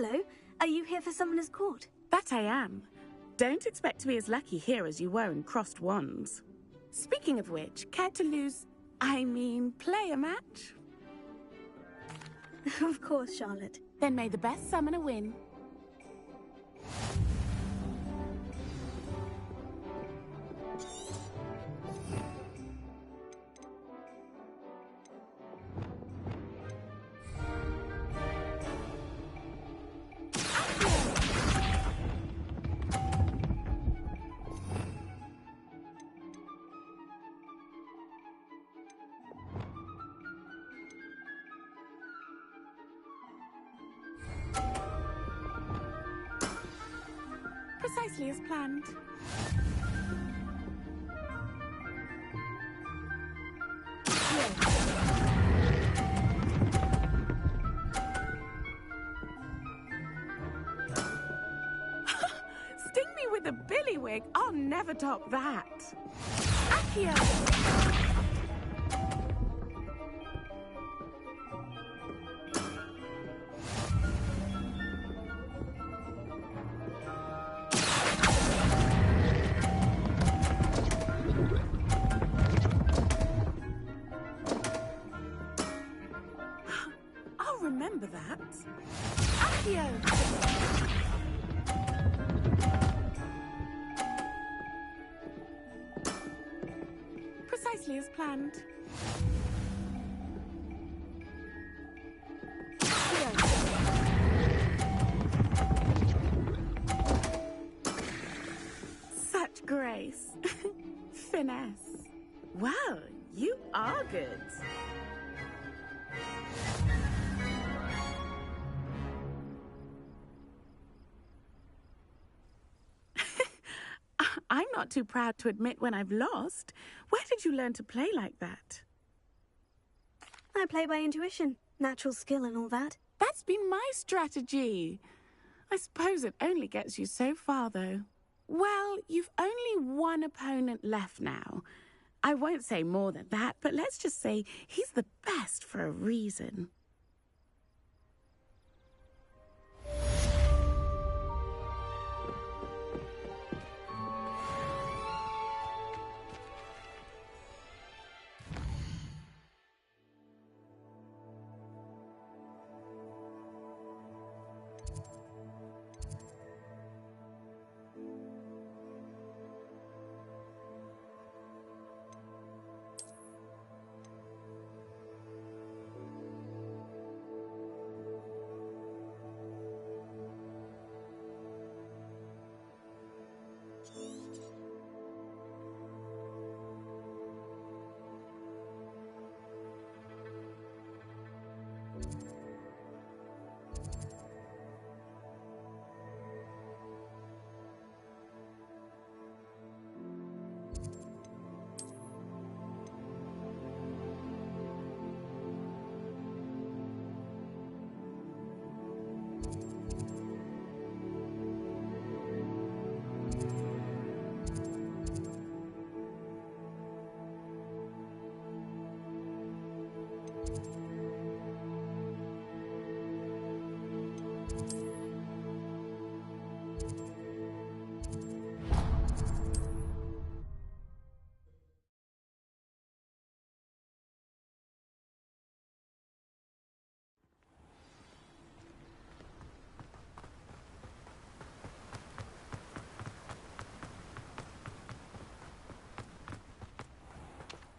Hello. Are you here for Summoner's Court? That I am. Don't expect to be as lucky here as you were in Crossed Wands. Speaking of which, care to play a match? Of course, Charlotte. Then may the best summoner win. Precisely as planned. Sting me with a billywig, I'll never top that. Accio! Remember that. Accio! Precisely as planned. Accio! Such grace. Finesse. Well, you are good. I'm not too proud to admit when I've lost. Where did you learn to play like that? I play by intuition, natural skill and all that. That's been my strategy. I suppose it only gets you so far, though. Well, you've only one opponent left now. I won't say more than that, but let's just say he's the best for a reason.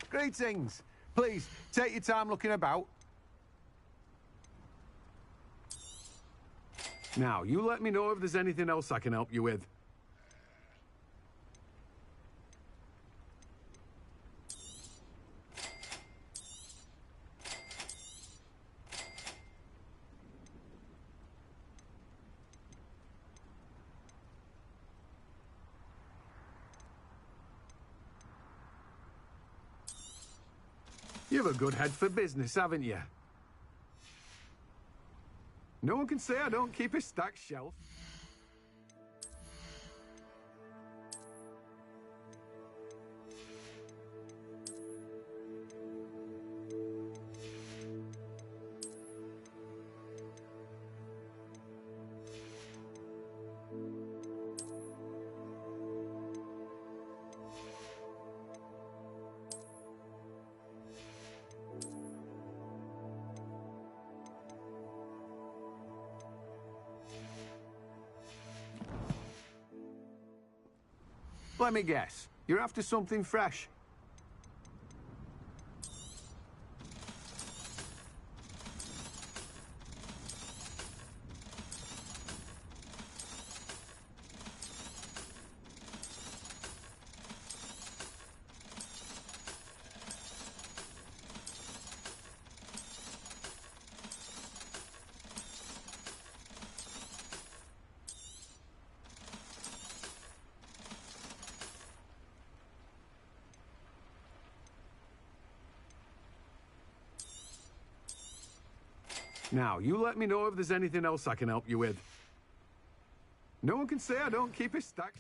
Greetings. Please, take your time looking about. Now, you let me know if there's anything else I can help you with. You've a good head for business, haven't you? No one can say I don't keep a stacked shelf. Let me guess. You're after something fresh. Now, you let me know if there's anything else I can help you with. No one can say I don't keep it stacked.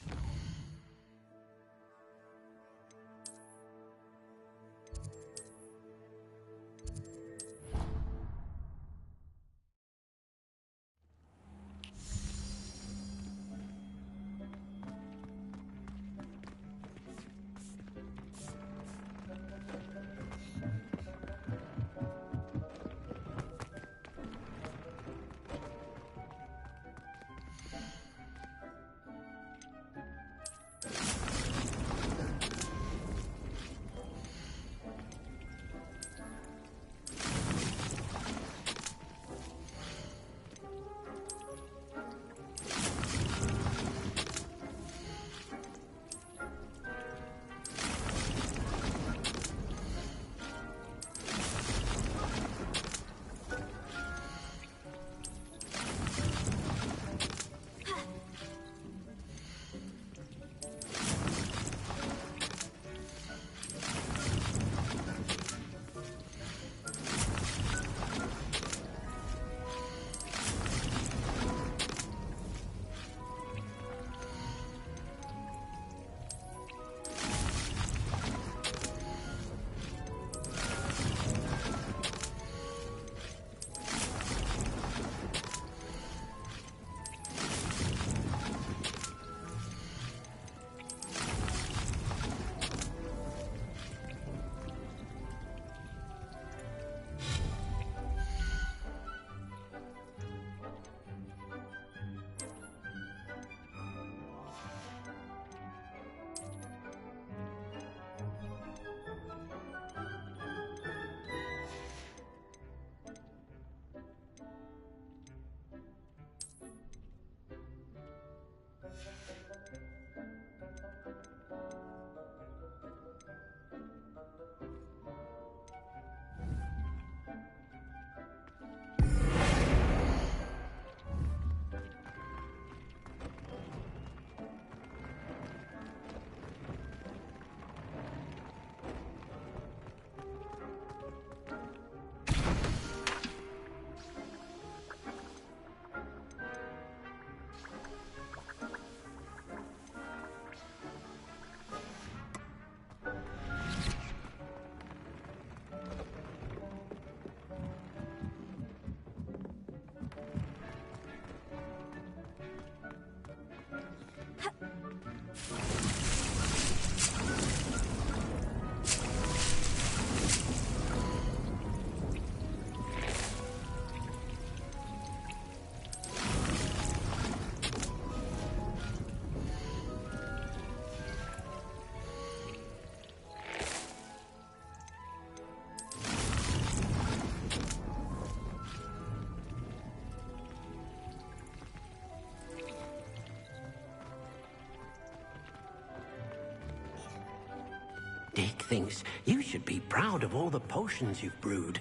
Dick thinks you should be proud of all the potions you've brewed.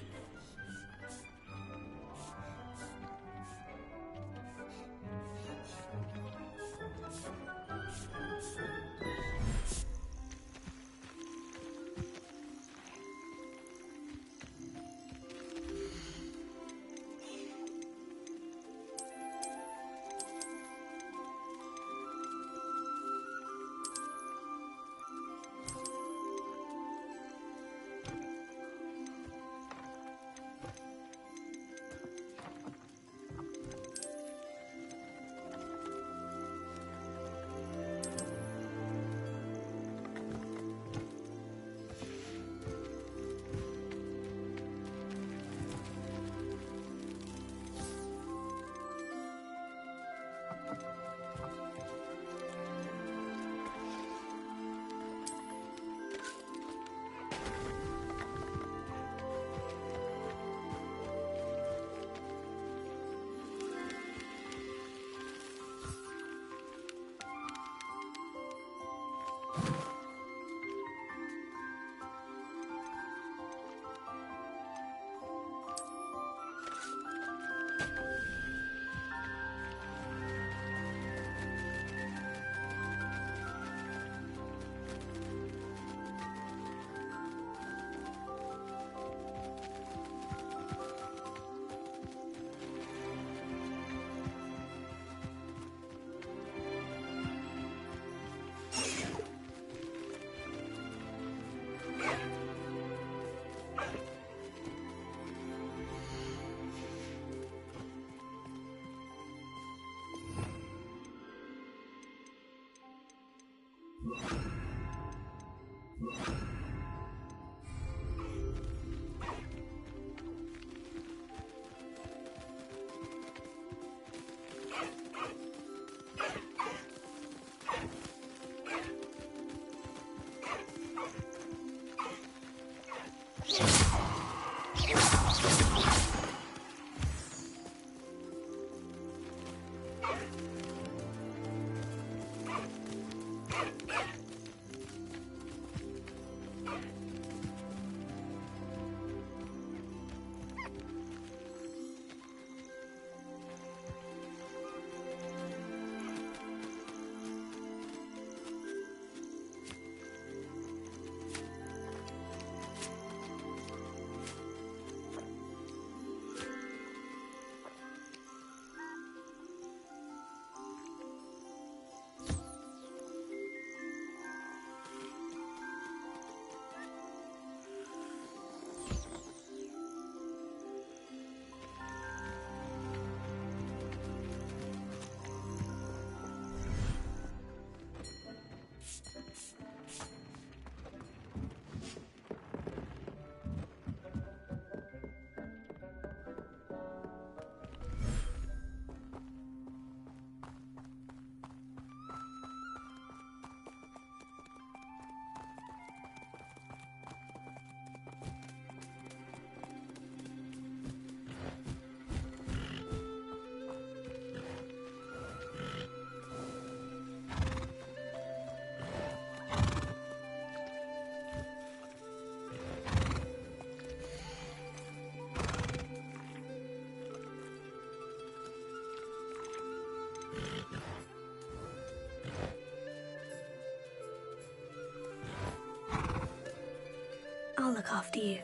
I'll look after you.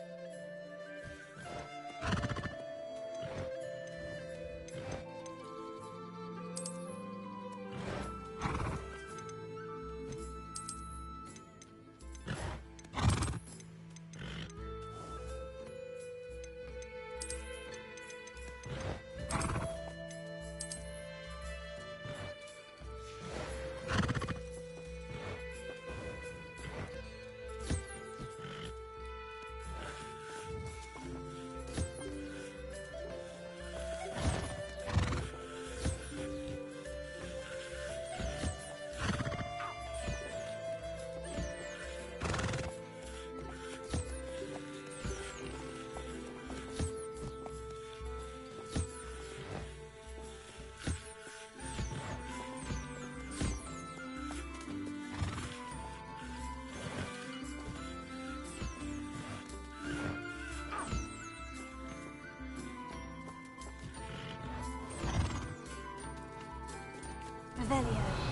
Revelio.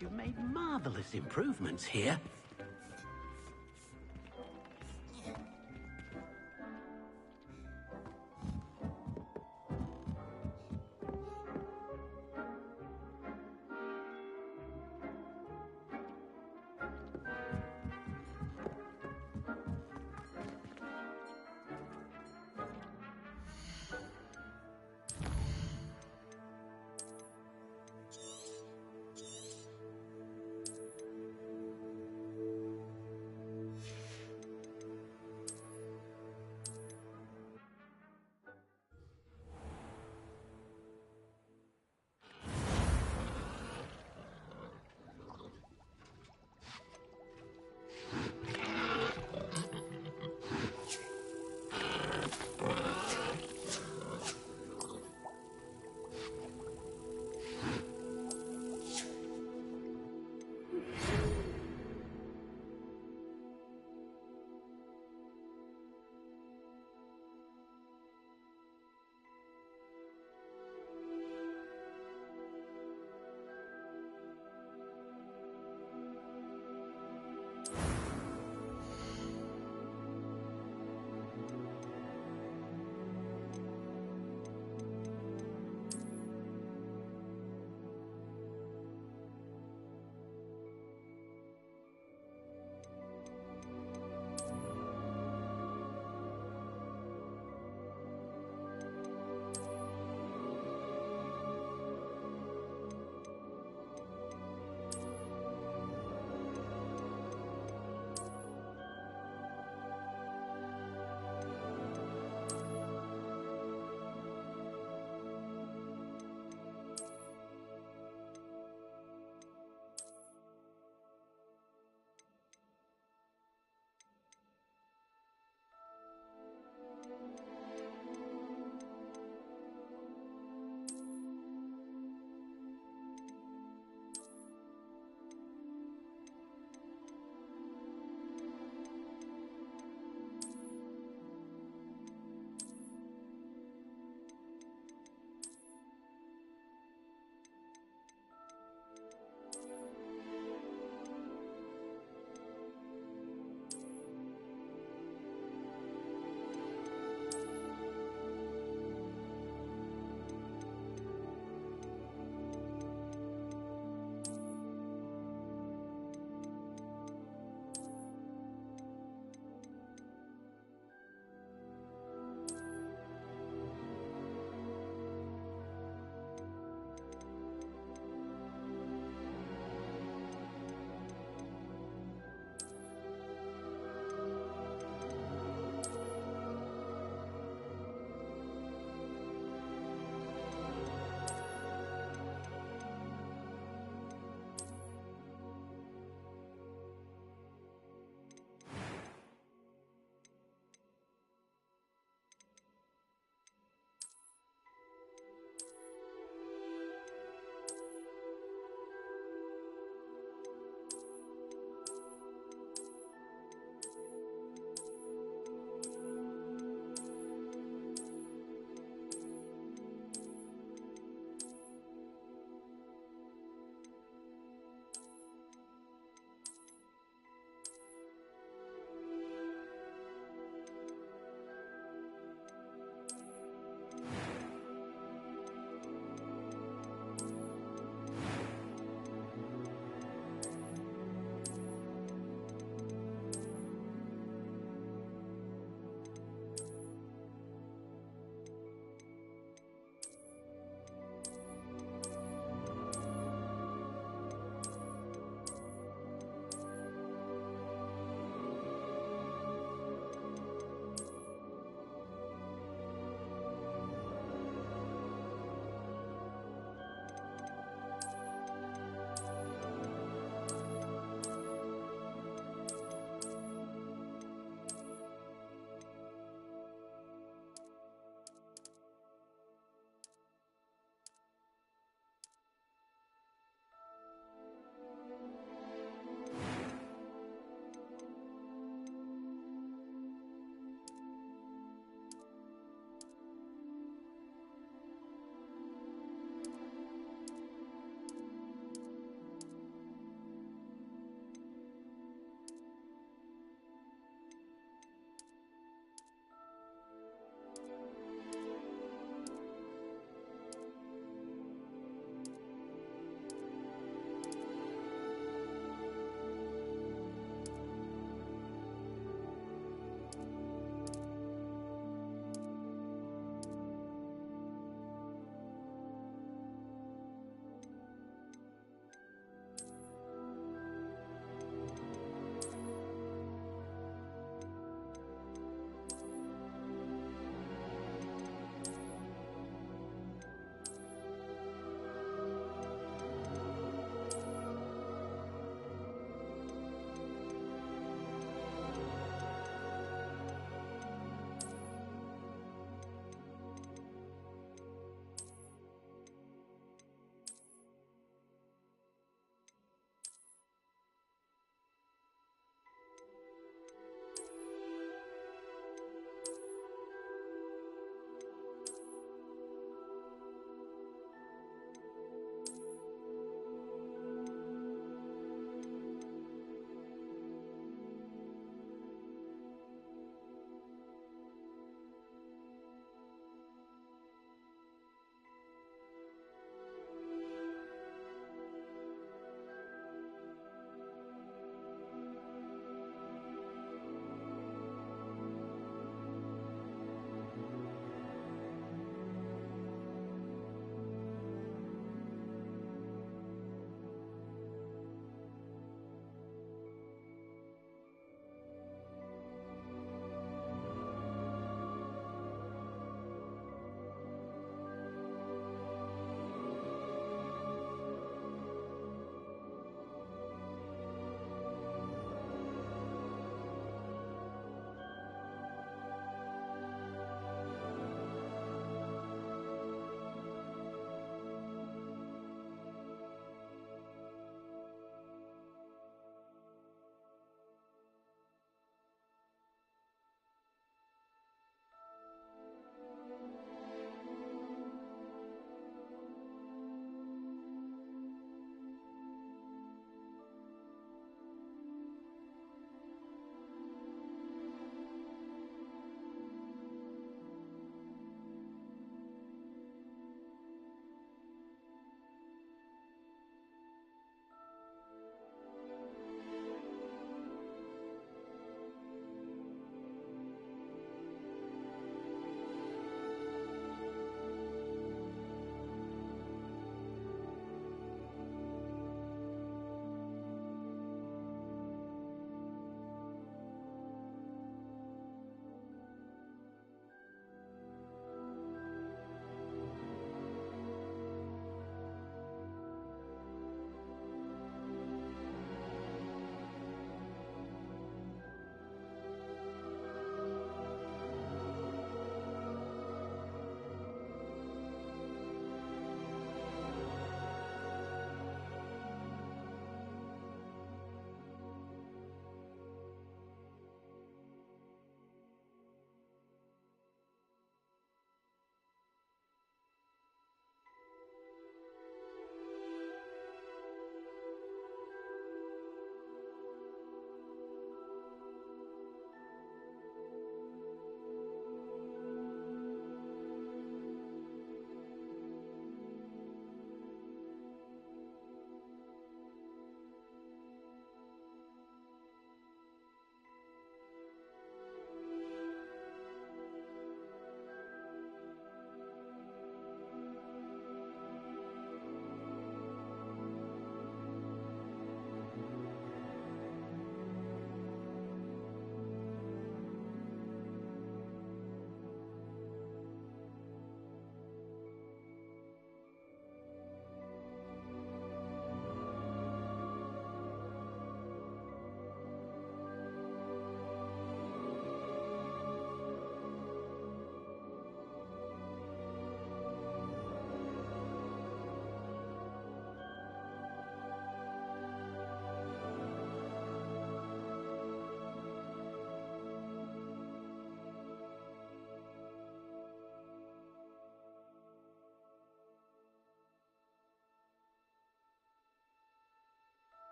you've made marvelous improvements here.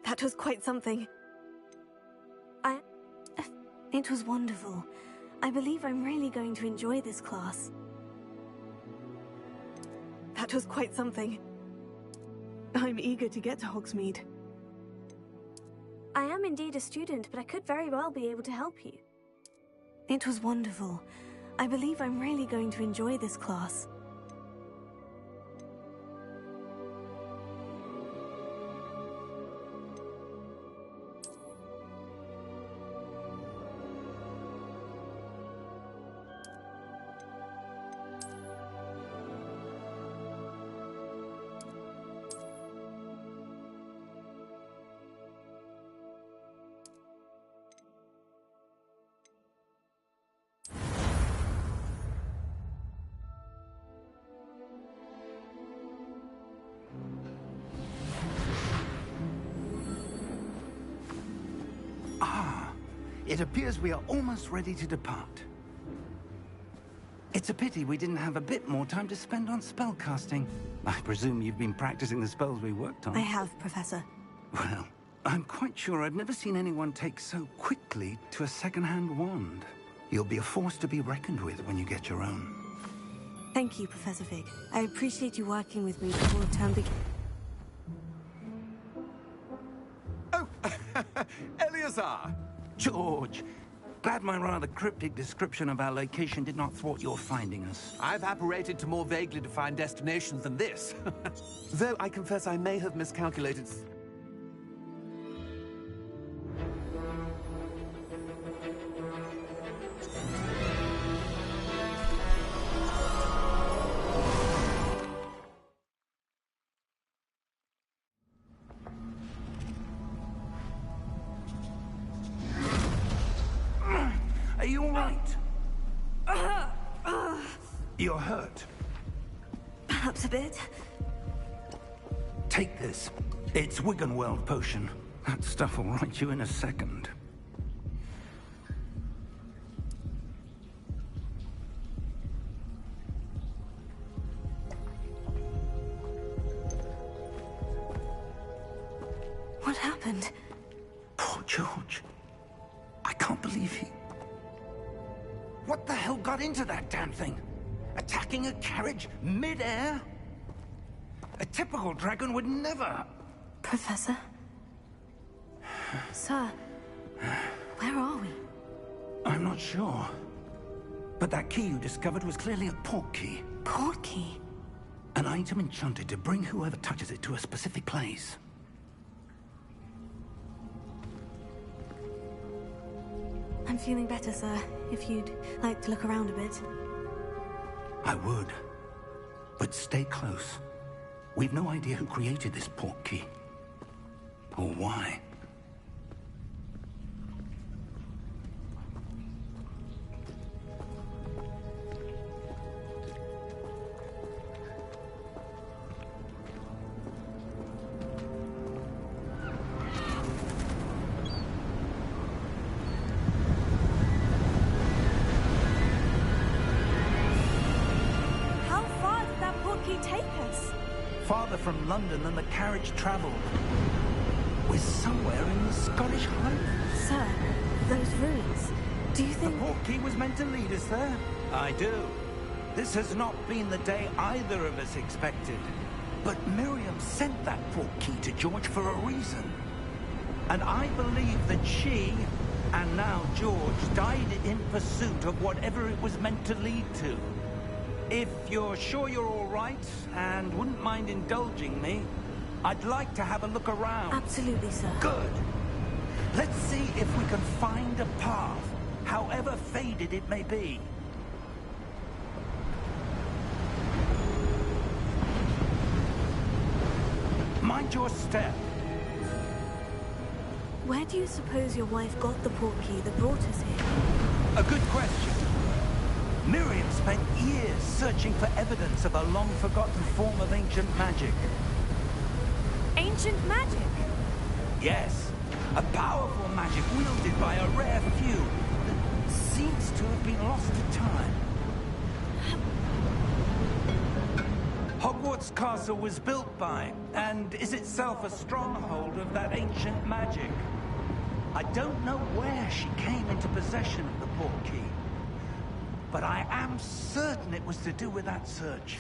That was quite something. It was wonderful. I believe I'm really going to enjoy this class. That was quite something. I'm eager to get to Hogsmeade. I am indeed a student, but I could very well be able to help you. It was wonderful. I believe I'm really going to enjoy this class. It appears we are almost ready to depart. It's a pity we didn't have a bit more time to spend on spellcasting. I presume you've been practicing the spells we worked on. I have, Professor. Well, I'm quite sure I've never seen anyone take so quickly to a second-hand wand. You'll be a force to be reckoned with when you get your own. Thank you, Professor Fig. I appreciate you working with me before the term begins. Oh, Eleazar! George, glad my rather cryptic description of our location did not thwart your finding us. I've apparated to more vaguely defined destinations than this. Though I confess I may have miscalculated. Are you all right? You're hurt. Perhaps a bit. Take this. It's Wiggenweld potion. That stuff will right you in a second. What happened? Poor George. I can't believe he... What the hell got into that damn thing? Attacking a carriage mid-air? A typical dragon would never... Professor? Sir, where are we? I'm not sure. But that key you discovered was clearly a port key. Port key? An item enchanted to bring whoever touches it to a specific place. I'm feeling better, sir. If you'd like to look around a bit. I would. But stay close. We've no idea who created this port key. Or why. Farther from London than the carriage travelled. We're somewhere in the Scottish Highlands. Sir, those ruins. Do you think... The port key was meant to lead us there? I do. This has not been the day either of us expected. But Miriam sent that port key to George for a reason. And I believe that she, and now George, died in pursuit of whatever it was meant to lead to. If you're sure you're all right, and wouldn't mind indulging me, I'd like to have a look around. Absolutely, sir. Good. Let's see if we can find a path, however faded it may be. Mind your step. Where do you suppose your wife got the port key that brought us here? A good question. Miriam spent years searching for evidence of a long-forgotten form of ancient magic. Ancient magic? Yes, a powerful magic wielded by a rare few that seems to have been lost to time. Hogwarts Hogwarts Castle was built by, and is itself a stronghold of that ancient magic. I don't know where she came into possession of the portkey, but I am certain it was to do with that search.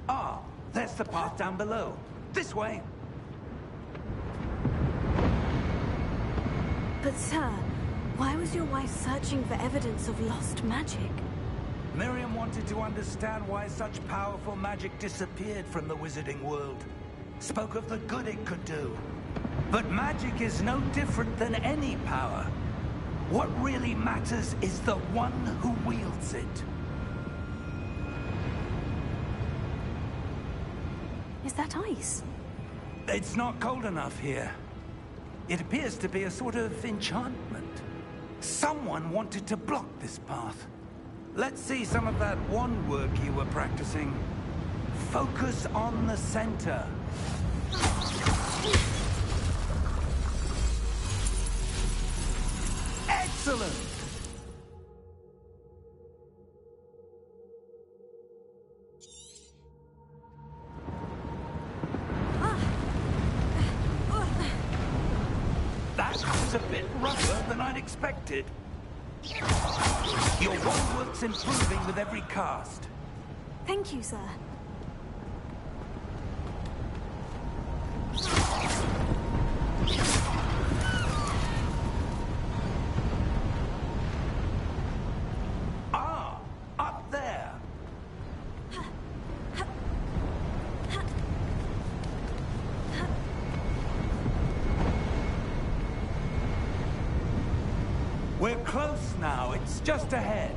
Ah, there's the path down below. This way. But sir, why was your wife searching for evidence of lost magic? Miriam wanted to understand why such powerful magic disappeared from the wizarding world. Spoke of the good it could do. But magic is no different than any power. What really matters is the one who wields it. Is that ice? It's not cold enough here. It appears to be a sort of enchantment. Someone wanted to block this path. Let's see some of that wand work you were practicing. Focus on the center. Excellent! That was a bit rougher than I'd expected. Your wand work's improving with every cast. Thank you, sir. Ah, up there. We're close now. It's just ahead.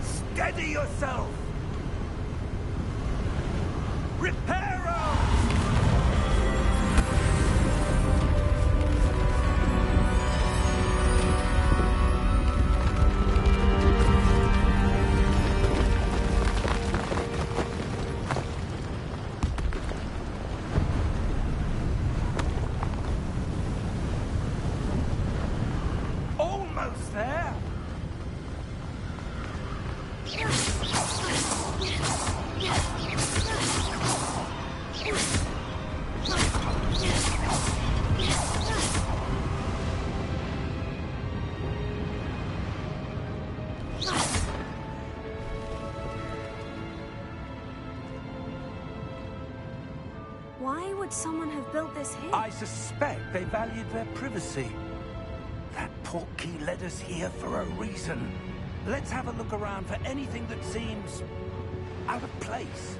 Steady yourself! Reparo! Almost there! Why would someone have built this here? I suspect they valued their privacy. That portkey led us here for a reason. Let's have a look around for anything that seems out of place.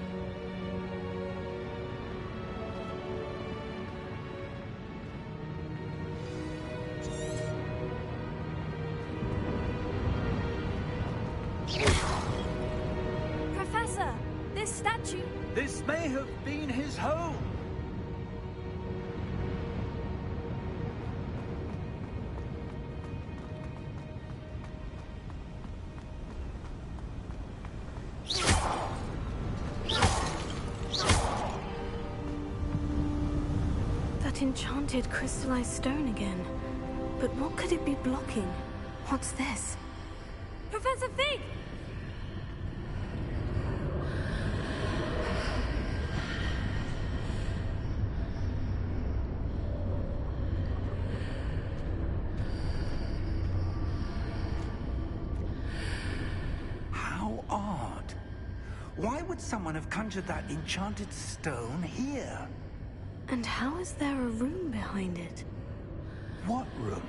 Professor, this statue... This may have been his home. That enchanted crystallized stone again. But what could it be blocking? What's this? Professor Fig! How odd. Why would someone have conjured that enchanted stone here? And how is there a room behind it? What room?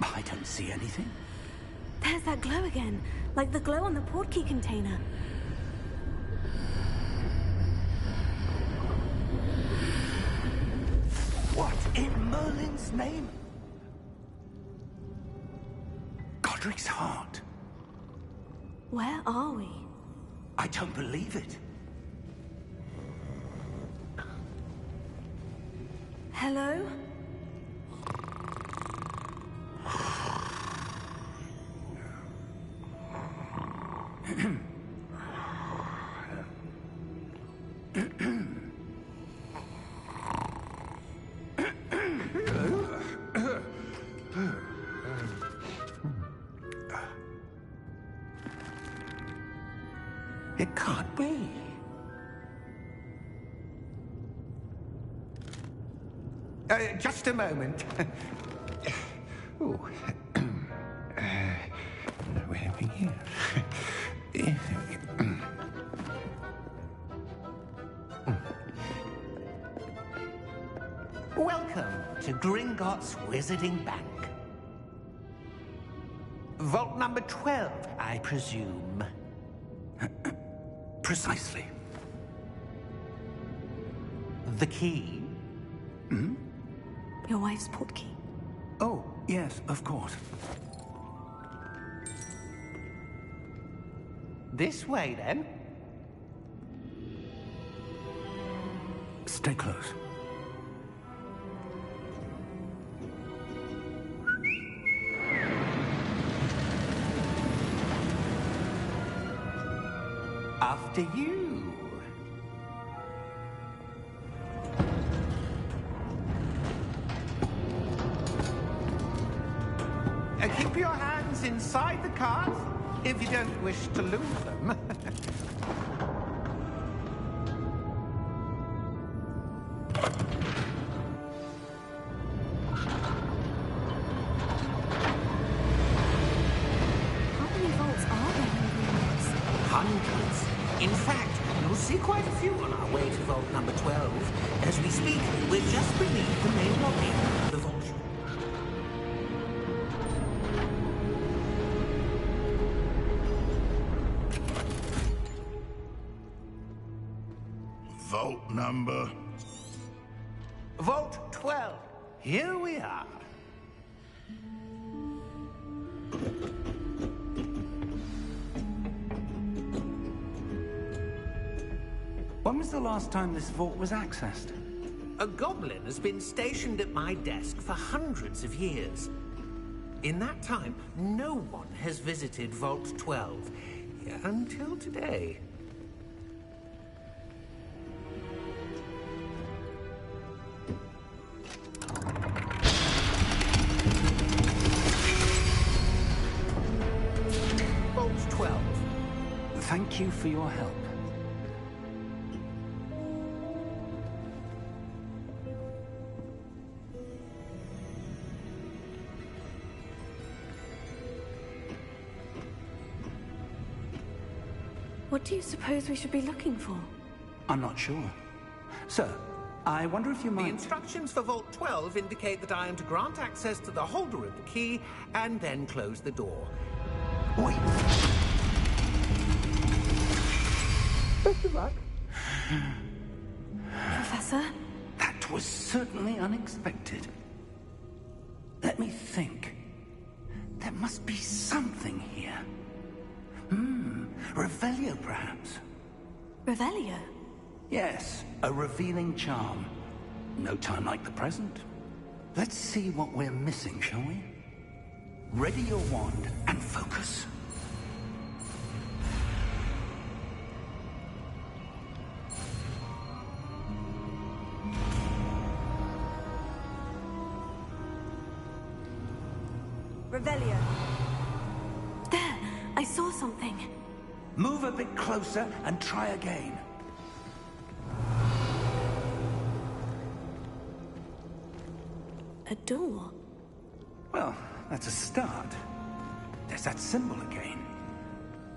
I don't see anything. There's that glow again, like the glow on the portkey container. What in Merlin's name? Godric's heart. Where are we? I don't believe it. Hello? It can't be. Just a moment. Oh. Where are we here? Welcome to Gringotts Wizarding Bank. Vault number 12, I presume. Precisely. The key? Hmm? Your wife's portkey. Oh, yes, of course. This way, then. Stay close. After you. Keep your hands inside the cart if you don't wish to lose them. How many vaults are there in Gringotts? Hundreds. In fact, you'll see quite a few on our way to vault number 12. As we speak, we're just beneath the main lobby of the vault. Vault number? Vault 12. Here we are. When was the last time this vault was accessed? A goblin has been stationed at my desk for hundreds of years. In that time, no one has visited Vault 12 until today. Vault 12. Thank you for your help. What do you suppose we should be looking for? I'm not sure. Sir, I wonder if you might... The instructions for Vault 12 indicate that I am to grant access to the holder of the key and then close the door. Wait. Best of luck. Professor? That was certainly unexpected. Let me think. There must be something here. Revelio, perhaps? Revelio? Yes, a revealing charm. No time like the present. Let's see what we're missing, shall we? Ready your wand and focus. Revelio. There! I saw something. Move a bit closer and try again. A door? Well, that's a start. There's that symbol again.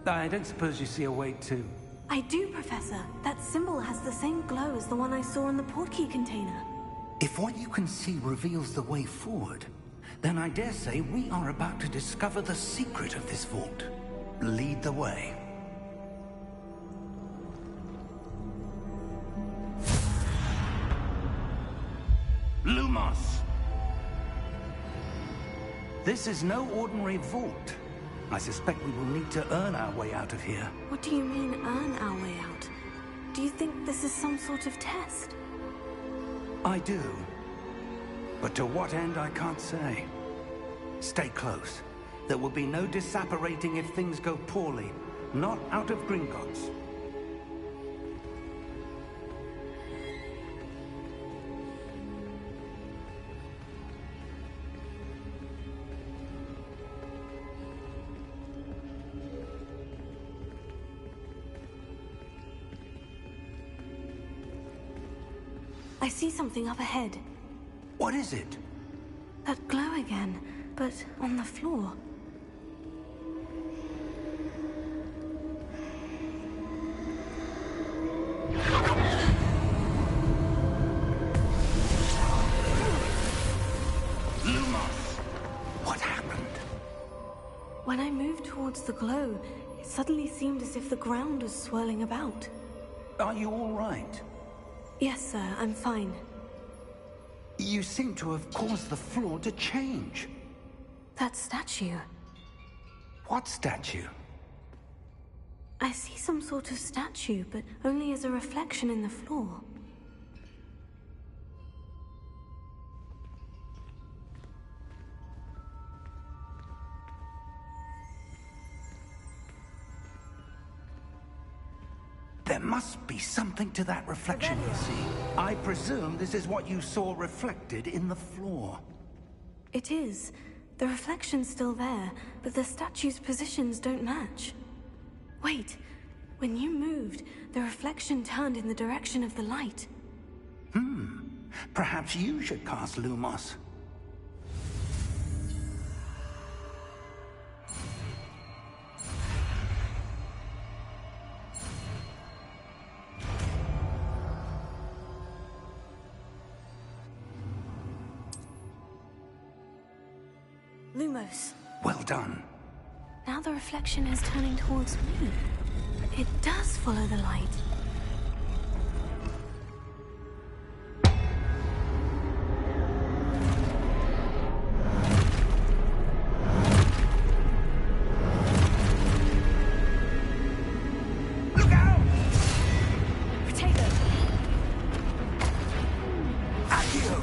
I don't suppose you see a way to... I do, Professor. That symbol has the same glow as the one I saw in the portkey container. If what you can see reveals the way forward, then I dare say we are about to discover the secret of this vault. Lead the way. Lumos! This is no ordinary vault. I suspect we will need to earn our way out of here. What do you mean, earn our way out? Do you think this is some sort of test? I do. But to what end, I can't say. Stay close. There will be no disapparating if things go poorly. Not out of Gringotts. I see something up ahead. What is it? That glow again, but on the floor. Lumos! What happened? When I moved towards the glow, it suddenly seemed as if the ground was swirling about. Are you all right? Yes, sir, I'm fine. You seem to have caused the floor to change. That statue. What statue? I see some sort of statue, but only as a reflection in the floor. There must be something to that reflection, you see. I presume this is what you saw reflected in the floor. It is. The reflection's still there, but the statue's positions don't match. Wait. When you moved, the reflection turned in the direction of the light. Perhaps you should cast Lumos. Lumos. Well done. Now the reflection is turning towards me. It does follow the light. Look out! Potato! Accio!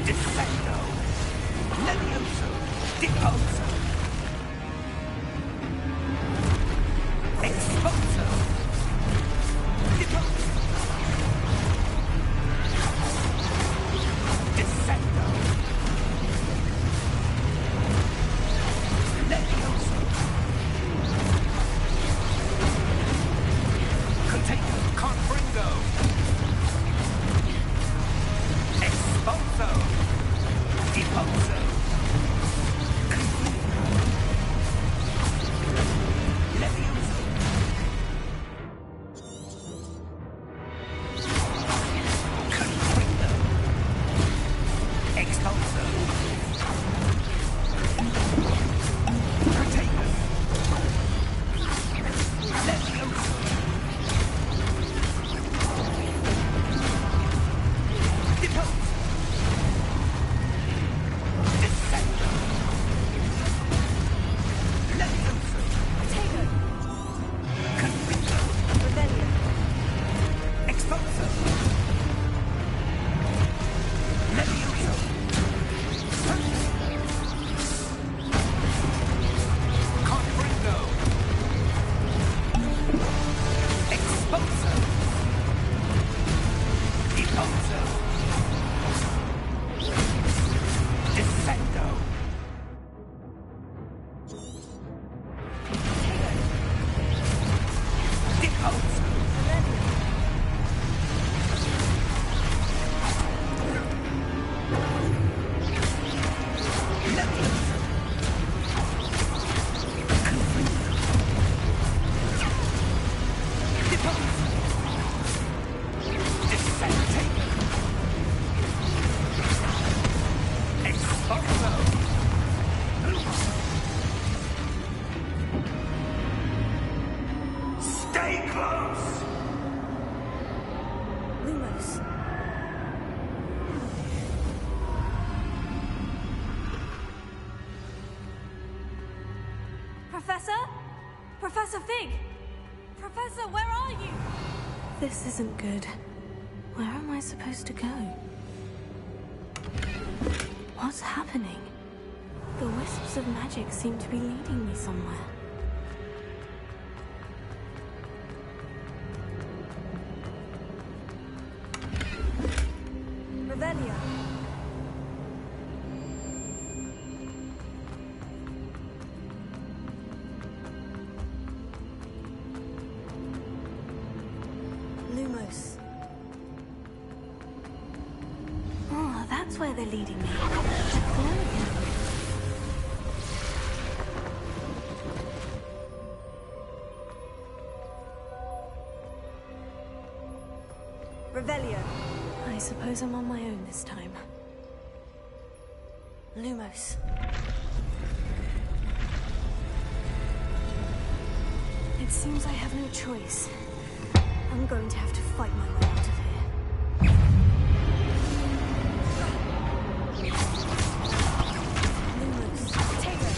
Defendo! Levioso! Deposo! Exposo! Deposo! Defendo! Levioso! Container! Confringo! Exposo! Deposo! Levioso! Confringo! Exposo! Protego! Levioso! Deposo! Defendo! Levioso! Potato! Confringo! Rebellion! Exposo! Levioso! Confringo! Exposo! Deposo! Defendo! Deposo! Levioso! Confringo! Deposo! Defendo! Exposo! Stay close! Lumos. Professor? Professor Fig! Professor, where are you? This isn't good. Where am I supposed to go? What's happening? The wisps of magic seem to be leading me somewhere. Revelio. Lumos. that's where they're leading me. That glow again. Revelio. I suppose I'm on my own this time. Lumos. It seems I have no choice. I'm going to have to fight my way out of here. Lumos, take it.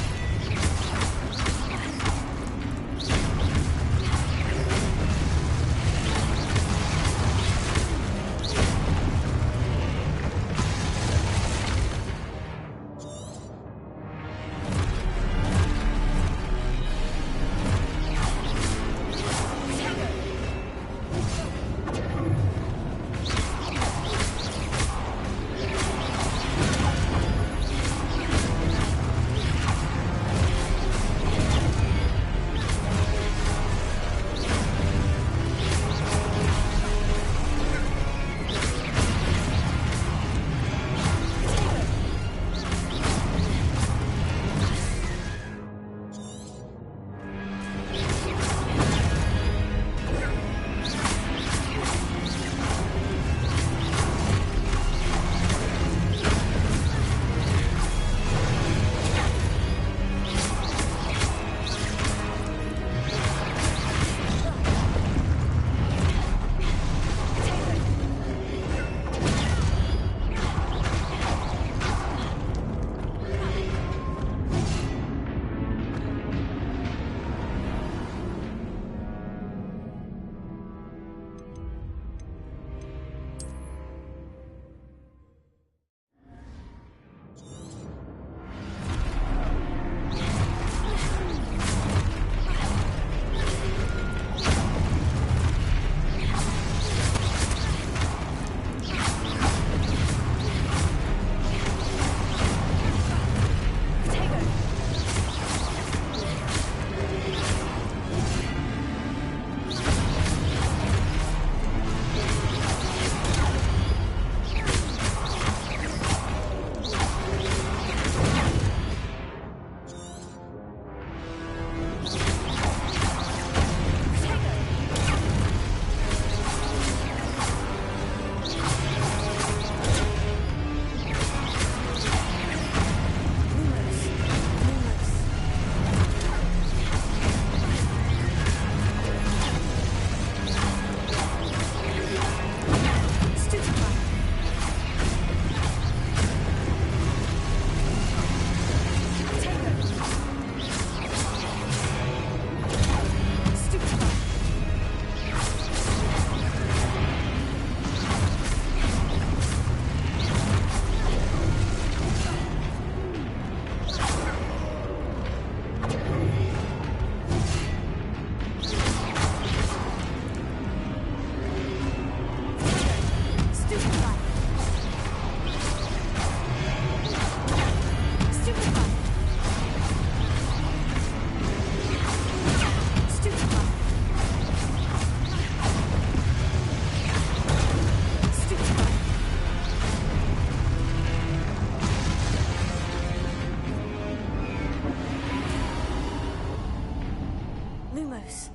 Lumos.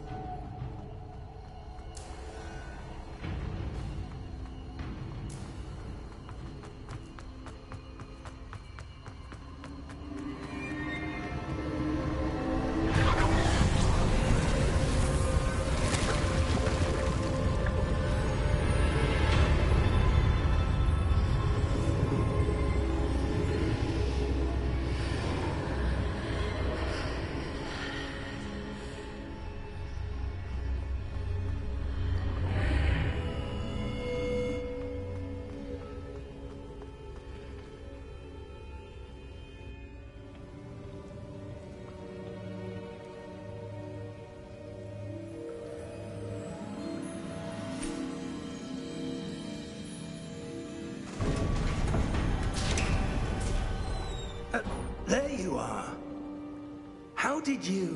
There you are. How did you...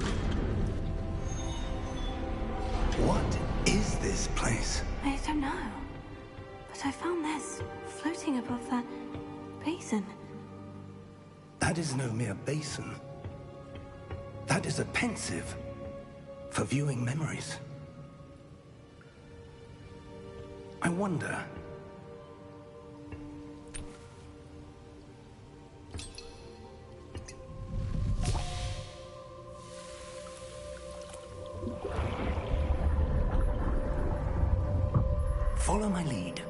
What is this place? I don't know. But I found this floating above that basin. That is no mere basin. That is a pensive for viewing memories. I wonder... Follow my lead.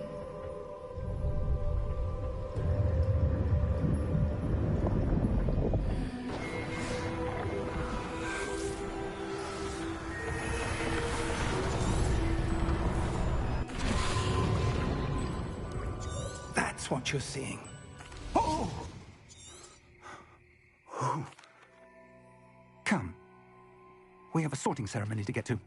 That's what you're seeing. Oh! Come. We have a sorting ceremony to get to.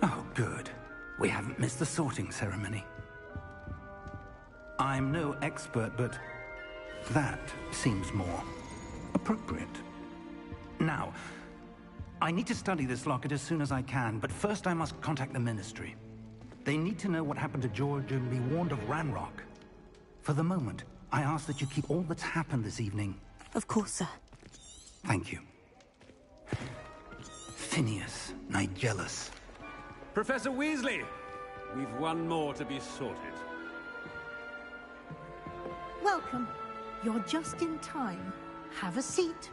Oh, good. We haven't missed the sorting ceremony. I'm no expert, but that seems more appropriate. Now, I need to study this locket as soon as I can, but first I must contact the Ministry. They need to know what happened to George and be warned of Ranrock. For the moment, I ask that you keep all that's happened this evening. Of course, sir. Thank you. Phineas, Nigellus. Professor Weasley, we've one more to be sorted. Welcome. You're just in time. Have a seat.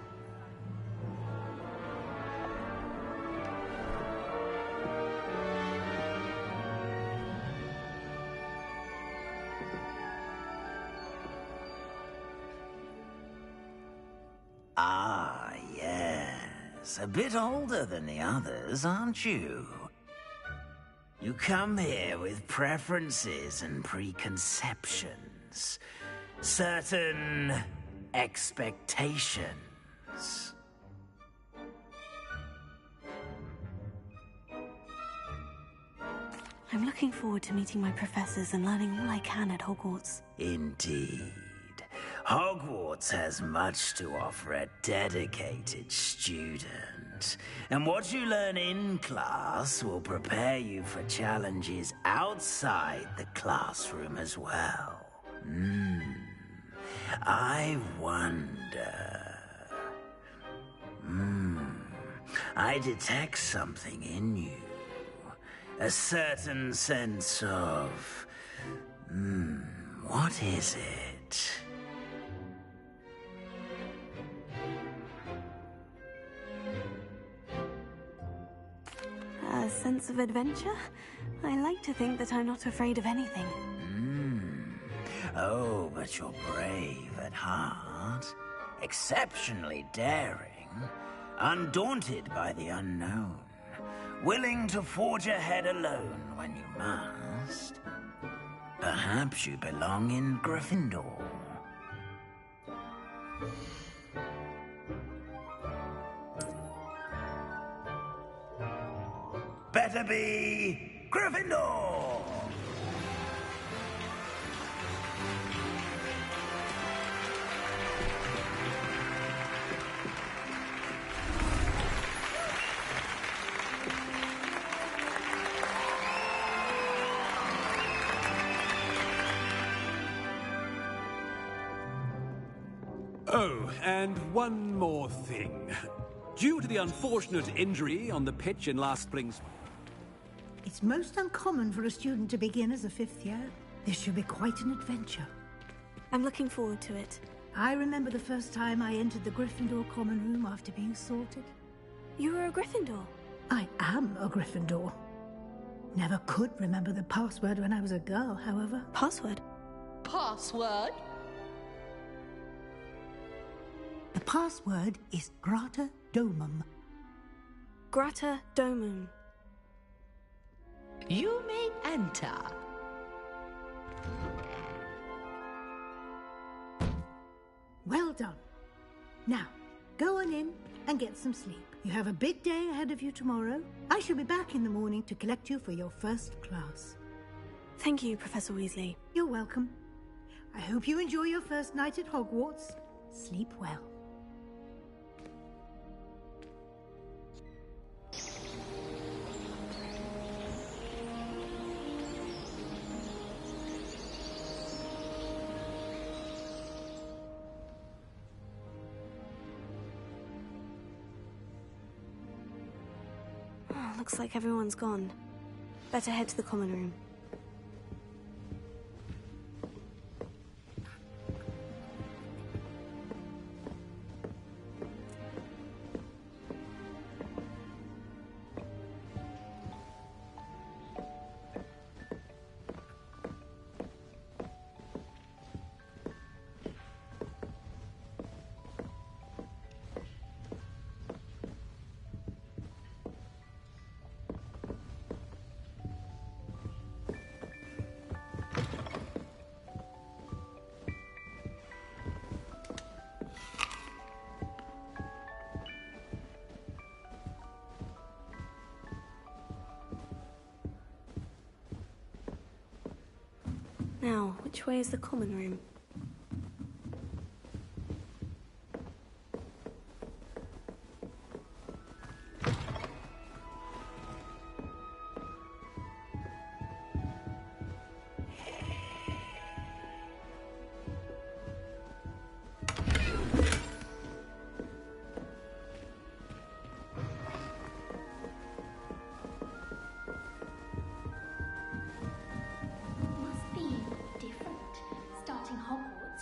Ah, yes. A bit older than the others, aren't you? You come here with preferences and preconceptions. Certain expectations. I'm looking forward to meeting my professors and learning all I can at Hogwarts. Indeed. Hogwarts has much to offer a dedicated student. And what you learn in class will prepare you for challenges outside the classroom as well. I wonder... I detect something in you. A certain sense of... what is it? A sense of adventure? I like to think that I'm not afraid of anything. Oh, but you're brave at heart. Exceptionally daring. Undaunted by the unknown. Willing to forge ahead alone when you must. Perhaps you belong in Gryffindor. Better be Gryffindor! Oh, and one more thing. Due to the unfortunate injury on the pitch in last spring's... It's most uncommon for a student to begin as a 5th year. This should be quite an adventure. I'm looking forward to it. I remember the first time I entered the Gryffindor common room after being sorted. You were a Gryffindor? I am a Gryffindor. Never could remember the password when I was a girl, however. Password? Password? The password is Grata Domum. Grata Domum. You may enter. Well done. Now, go on in and get some sleep. You have a big day ahead of you tomorrow. I shall be back in the morning to collect you for your first class. Thank you, Professor Weasley. You're welcome. I hope you enjoy your first night at Hogwarts. Sleep well. Looks like everyone's gone. Better head to the common room. Now, which way is the common room?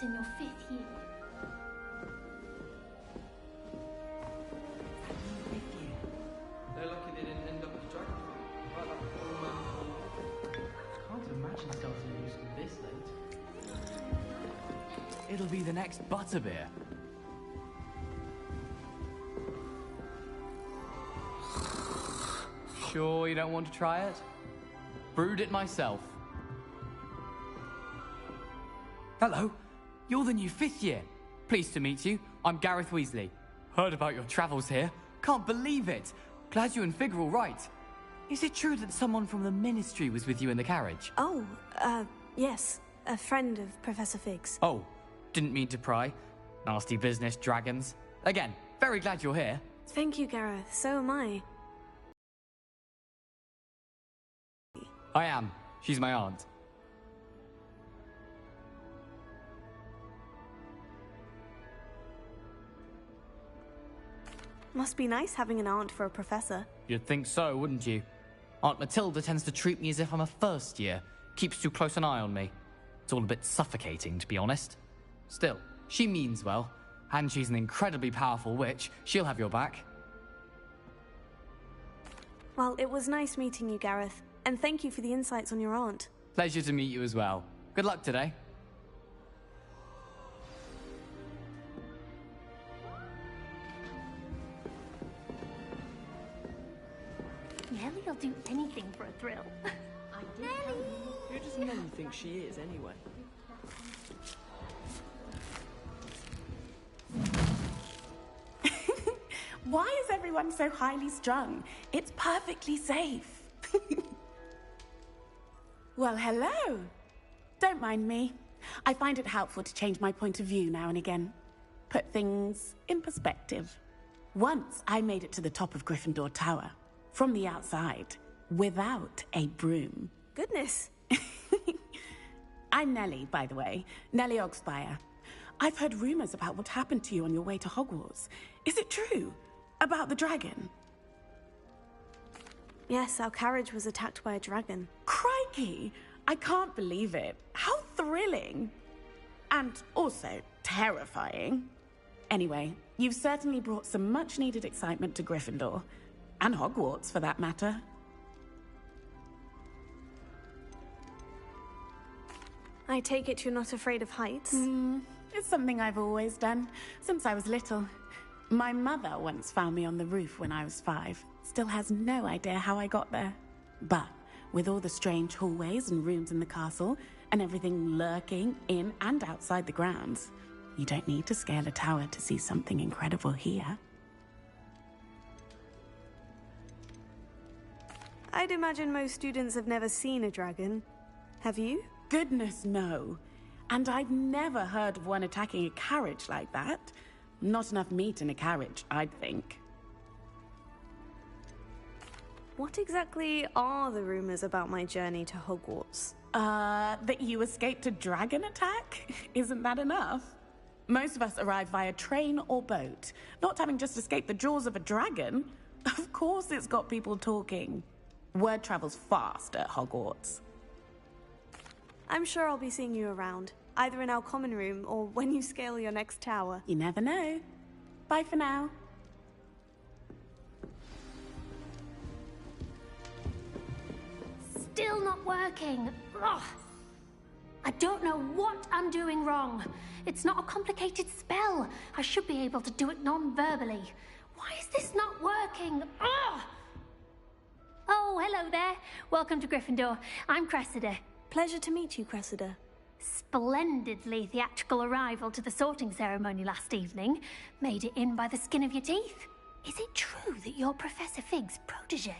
In your 5th year. They're lucky they didn't end up as dragon. Can't imagine starting a new school this late. It'll be the next butterbeer. Sure you don't want to try it? Brewed it myself. Hello. You're the new 5th year. Pleased to meet you. I'm Gareth Weasley. Heard about your travels here. Can't believe it. Glad you and Fig are all right. Is it true that someone from the Ministry was with you in the carriage? Oh, yes. A friend of Professor Fig's. Oh, didn't mean to pry. Nasty business, dragons. Again, very glad you're here. Thank you, Gareth. So am I. I am. She's my aunt. Must be nice having an aunt for a professor. You'd think so, wouldn't you? Aunt Matilda tends to treat me as if I'm a first year. Keeps too close an eye on me. It's all a bit suffocating, to be honest. Still, she means well. And she's an incredibly powerful witch. She'll have your back. Well, it was nice meeting you, Gareth. And thank you for the insights on your aunt. Pleasure to meet you as well. Good luck today. Nelly'll do anything for a thrill. Nelly! Who does Nelly think she is, anyway? Why is everyone so highly strung? It's perfectly safe. Well, hello. Don't mind me. I find it helpful to change my point of view now and again. Put things in perspective. Once I made it to the top of Gryffindor Tower, from the outside, without a broom. Goodness. I'm Nellie, by the way. Nellie Ogspire. I've heard rumors about what happened to you on your way to Hogwarts. Is it true? About the dragon? Yes, our carriage was attacked by a dragon. Crikey! I can't believe it. How thrilling! And also terrifying. Anyway, you've certainly brought some much-needed excitement to Gryffindor. And Hogwarts, for that matter. I take it you're not afraid of heights? It's something I've always done, since I was little. My mother once found me on the roof when I was 5. Still has no idea how I got there. But with all the strange hallways and rooms in the castle, and everything lurking in and outside the grounds, you don't need to scale a tower to see something incredible here. I'd imagine most students have never seen a dragon. Have you? Goodness, no. And I've never heard of one attacking a carriage like that. Not enough meat in a carriage, I'd think. What exactly are the rumors about my journey to Hogwarts? That you escaped a dragon attack? Isn't that enough? Most of us arrive via train or boat, not having just escaped the jaws of a dragon. Of course it's got people talking. Word travels fast at Hogwarts. I'm sure I'll be seeing you around, either in our common room or when you scale your next tower. You never know. Bye for now. Still not working. Ugh. I don't know what I'm doing wrong. It's not a complicated spell. I should be able to do it non-verbally. Why is this not working? Ugh. Oh, hello there. Welcome to Gryffindor. I'm Cressida. Pleasure to meet you, Cressida. Splendidly theatrical arrival to the sorting ceremony last evening. Made it in by the skin of your teeth. Is it true that you're Professor Fig's protege?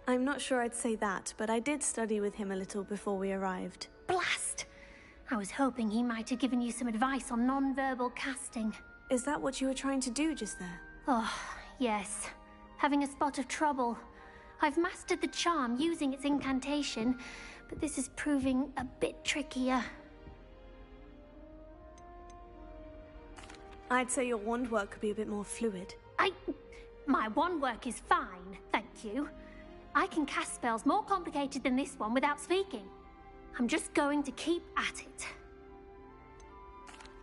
I'm not sure I'd say that, but I did study with him a little before we arrived. Blast! I was hoping he might have given you some advice on non-verbal casting. Is that what you were trying to do just there? Oh, yes. Having a spot of trouble. I've mastered the charm using its incantation, but this is proving a bit trickier. I'd say your wand work could be a bit more fluid. My wand work is fine, thank you. I can cast spells more complicated than this one without speaking. I'm just going to keep at it.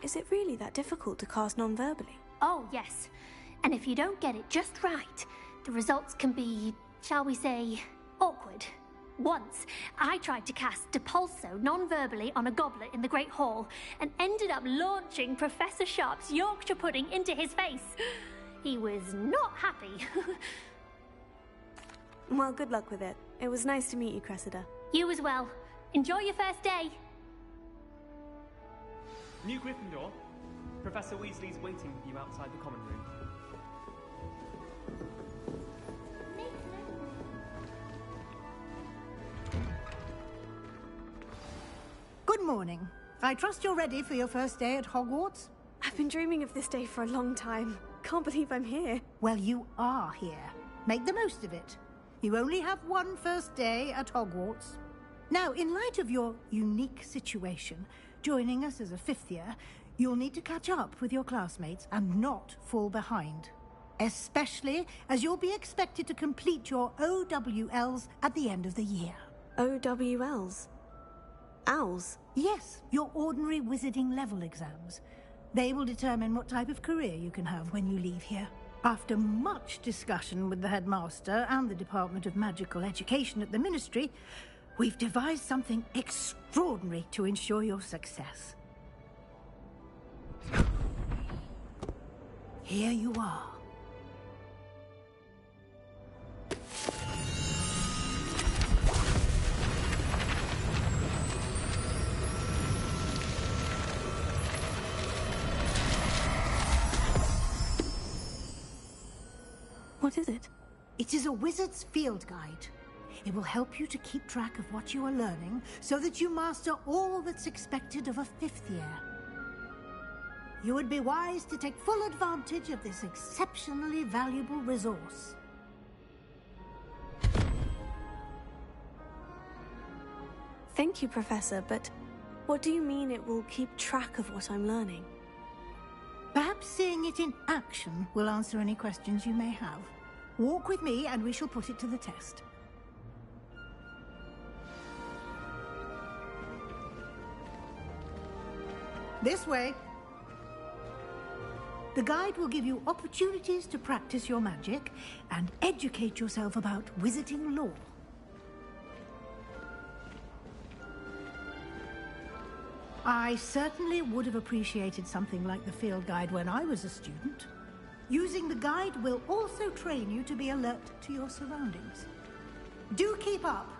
Is it really that difficult to cast non-verbally? Oh, yes. And if you don't get it just right, the results can be, shall we say, awkward. Once, I tried to cast Depulso non-verbally on a goblet in the Great Hall and ended up launching Professor Sharp's Yorkshire pudding into his face. He was not happy. Well, good luck with it. It was nice to meet you, Cressida. You as well. Enjoy your first day. New Gryffindor. Professor Weasley's waiting for you outside the common room. Good morning. I trust you're ready for your first day at Hogwarts? I've been dreaming of this day for a long time. Can't believe I'm here. Well, you are here. Make the most of it. You only have one first day at Hogwarts. Now, in light of your unique situation, joining us as a 5th year, you'll need to catch up with your classmates and not fall behind. Especially as you'll be expected to complete your OWLs at the end of the year. OWLs? Owls? Yes, your ordinary wizarding level exams. They will determine what type of career you can have when you leave here. After much discussion with the headmaster and the Department of Magical Education at the Ministry, we've devised something extraordinary to ensure your success. Here you are. What is it? It is a wizard's field guide. It will help you to keep track of what you are learning so that you master all that's expected of a 5th year. You would be wise to take full advantage of this exceptionally valuable resource. Thank you, Professor, but What do you mean it will keep track of what I'm learning? Perhaps seeing it in action will answer any questions you may have. Walk with me and we shall put it to the test. This way. The guide will give you opportunities to practice your magic and educate yourself about wizarding lore. I certainly would have appreciated something like the field guide when I was a student. Using the guide will also train you to be alert to your surroundings. Do keep up.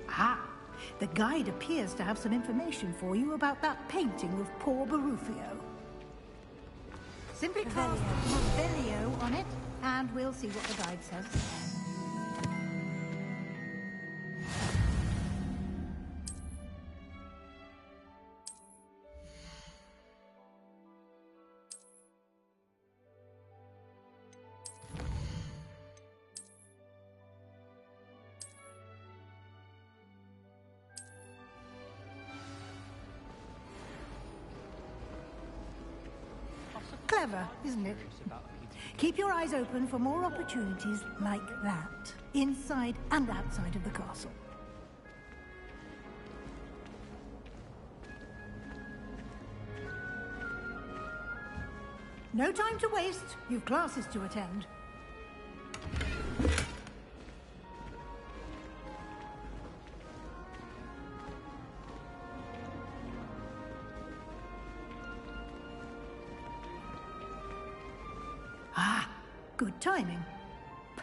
Ah, the guide appears to have some information for you about that painting of poor Barufio. Simply cast Revelio on it, and we'll see what the guide says. Clever, isn't it? Keep your eyes open for more opportunities like that, inside and outside of the castle. No time to waste. You've classes to attend. Ah, good timing.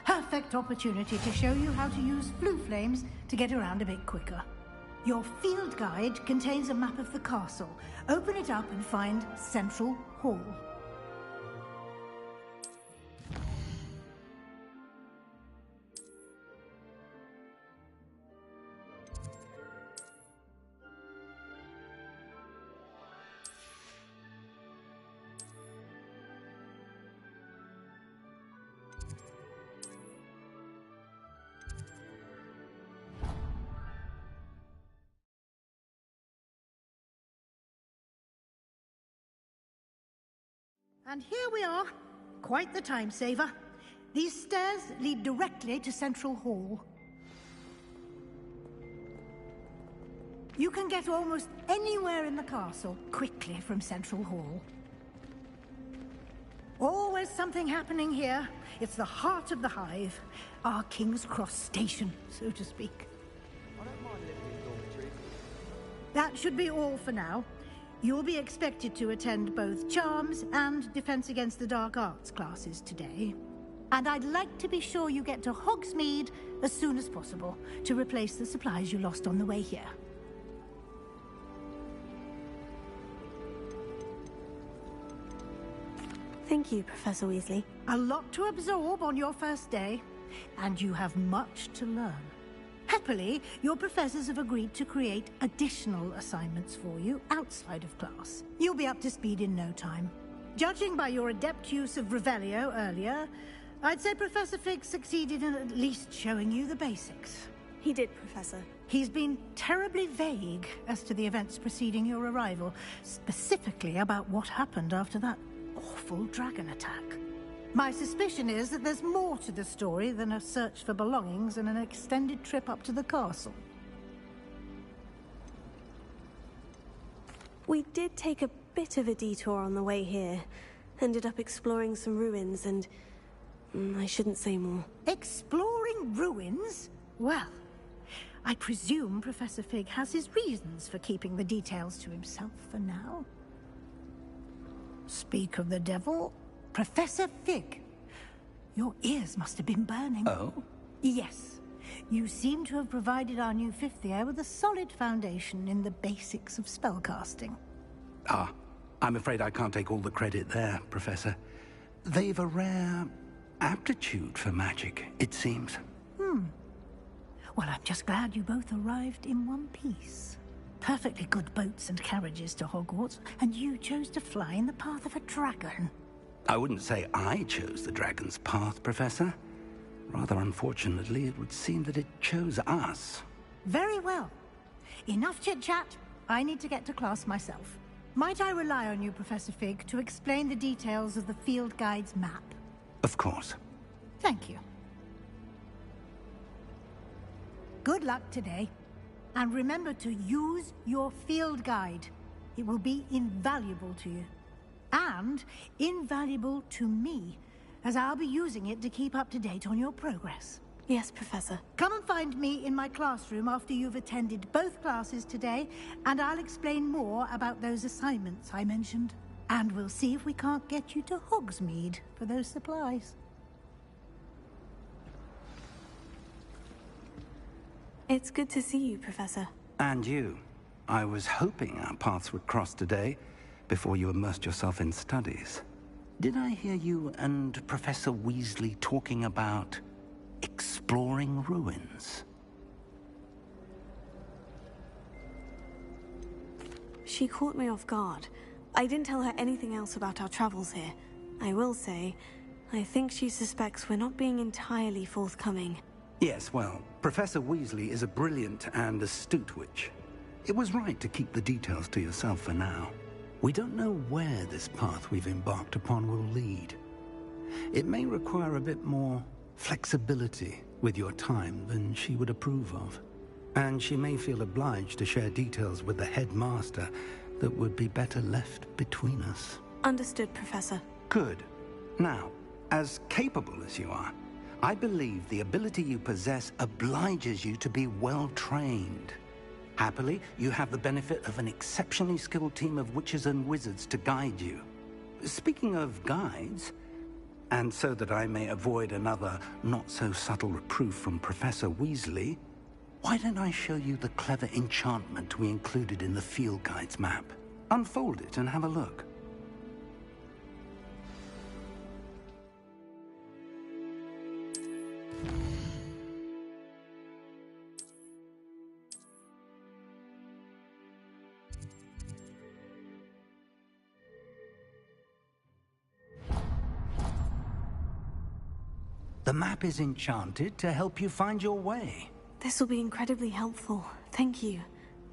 Perfect opportunity to show you how to use flue flames to get around a bit quicker. Your field guide contains a map of the castle. Open it up and find Central Hall. And here we are. Quite the time saver. These stairs lead directly to Central Hall. You can get almost anywhere in the castle quickly from Central Hall. Always something happening here. It's the heart of the Hive. Our King's Cross station, so to speak. I don't mind living in dormitories. That should be all for now. You'll be expected to attend both Charms and Defense Against the Dark Arts classes today. And I'd like to be sure you get to Hogsmeade as soon as possible to replace the supplies you lost on the way here. Thank you, Professor Weasley. A lot to absorb on your first day, and you have much to learn. Happily, your professors have agreed to create additional assignments for you outside of class. You'll be up to speed in no time. Judging by your adept use of Revelio earlier, I'd say Professor Fig succeeded in at least showing you the basics. He did, Professor. He's been terribly vague as to the events preceding your arrival, specifically about what happened after that awful dragon attack. My suspicion is that there's more to the story than a search for belongings and an extended trip up to the castle. We did take a bit of a detour on the way here. Ended up exploring some ruins and... I shouldn't say more. Exploring ruins? Well, I presume Professor Fig has his reasons for keeping the details to himself for now. Speak of the devil... Professor Fig, your ears must have been burning. Oh? Yes. You seem to have provided our new fifth year with a solid foundation in the basics of spellcasting. Ah, I'm afraid I can't take all the credit there, Professor. They've a rare aptitude for magic, it seems. Well, I'm just glad you both arrived in one piece. Perfectly good boats and carriages to Hogwarts, and you chose to fly in the path of a dragon. I wouldn't say I chose the dragon's path, Professor. Rather unfortunately, it would seem that it chose us. Very well. Enough chit-chat. I need to get to class myself. Might I rely on you, Professor Fig, to explain the details of the field guide's map? Of course. Thank you. Good luck today. And remember to use your field guide. It will be invaluable to you. And invaluable to me, as I'll be using it to keep up to date on your progress. Yes, Professor. Come and find me in my classroom after you've attended both classes today, and I'll explain more about those assignments I mentioned. And we'll see if we can't get you to Hogsmeade for those supplies. It's good to see you, Professor. And you. I was hoping our paths would cross today, before you immersed yourself in studies. Did I hear you and Professor Weasley talking about exploring ruins? She caught me off guard. I didn't tell her anything else about our travels here. I will say, I think she suspects we're not being entirely forthcoming. Yes, well, Professor Weasley is a brilliant and astute witch. It was right to keep the details to yourself for now. We don't know where this path we've embarked upon will lead. It may require a bit more flexibility with your time than she would approve of. And she may feel obliged to share details with the headmaster that would be better left between us. Understood, Professor. Good. Now, as capable as you are, I believe the ability you possess obliges you to be well trained. Happily, you have the benefit of an exceptionally skilled team of witches and wizards to guide you. Speaking of guides, and so that I may avoid another not-so-subtle reproof from Professor Weasley, why don't I show you the clever enchantment we included in the field guide's map? Unfold it and have a look. The map is enchanted to help you find your way. This will be incredibly helpful. Thank you.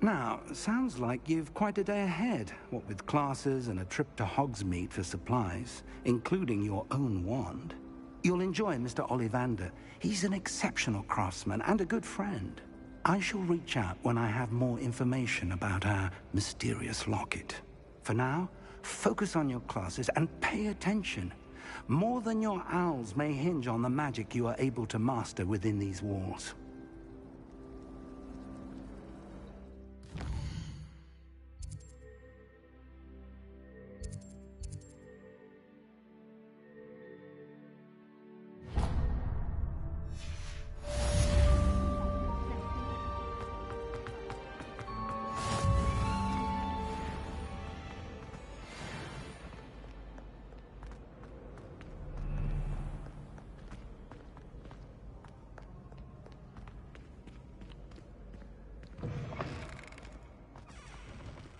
Now, sounds like you've quite a day ahead, what with classes and a trip to Hogsmeade for supplies, including your own wand. You'll enjoy Mr. Ollivander. He's an exceptional craftsman and a good friend. I shall reach out when I have more information about our mysterious locket. For now, focus on your classes and pay attention. More than your owls may hinge on the magic you are able to master within these walls.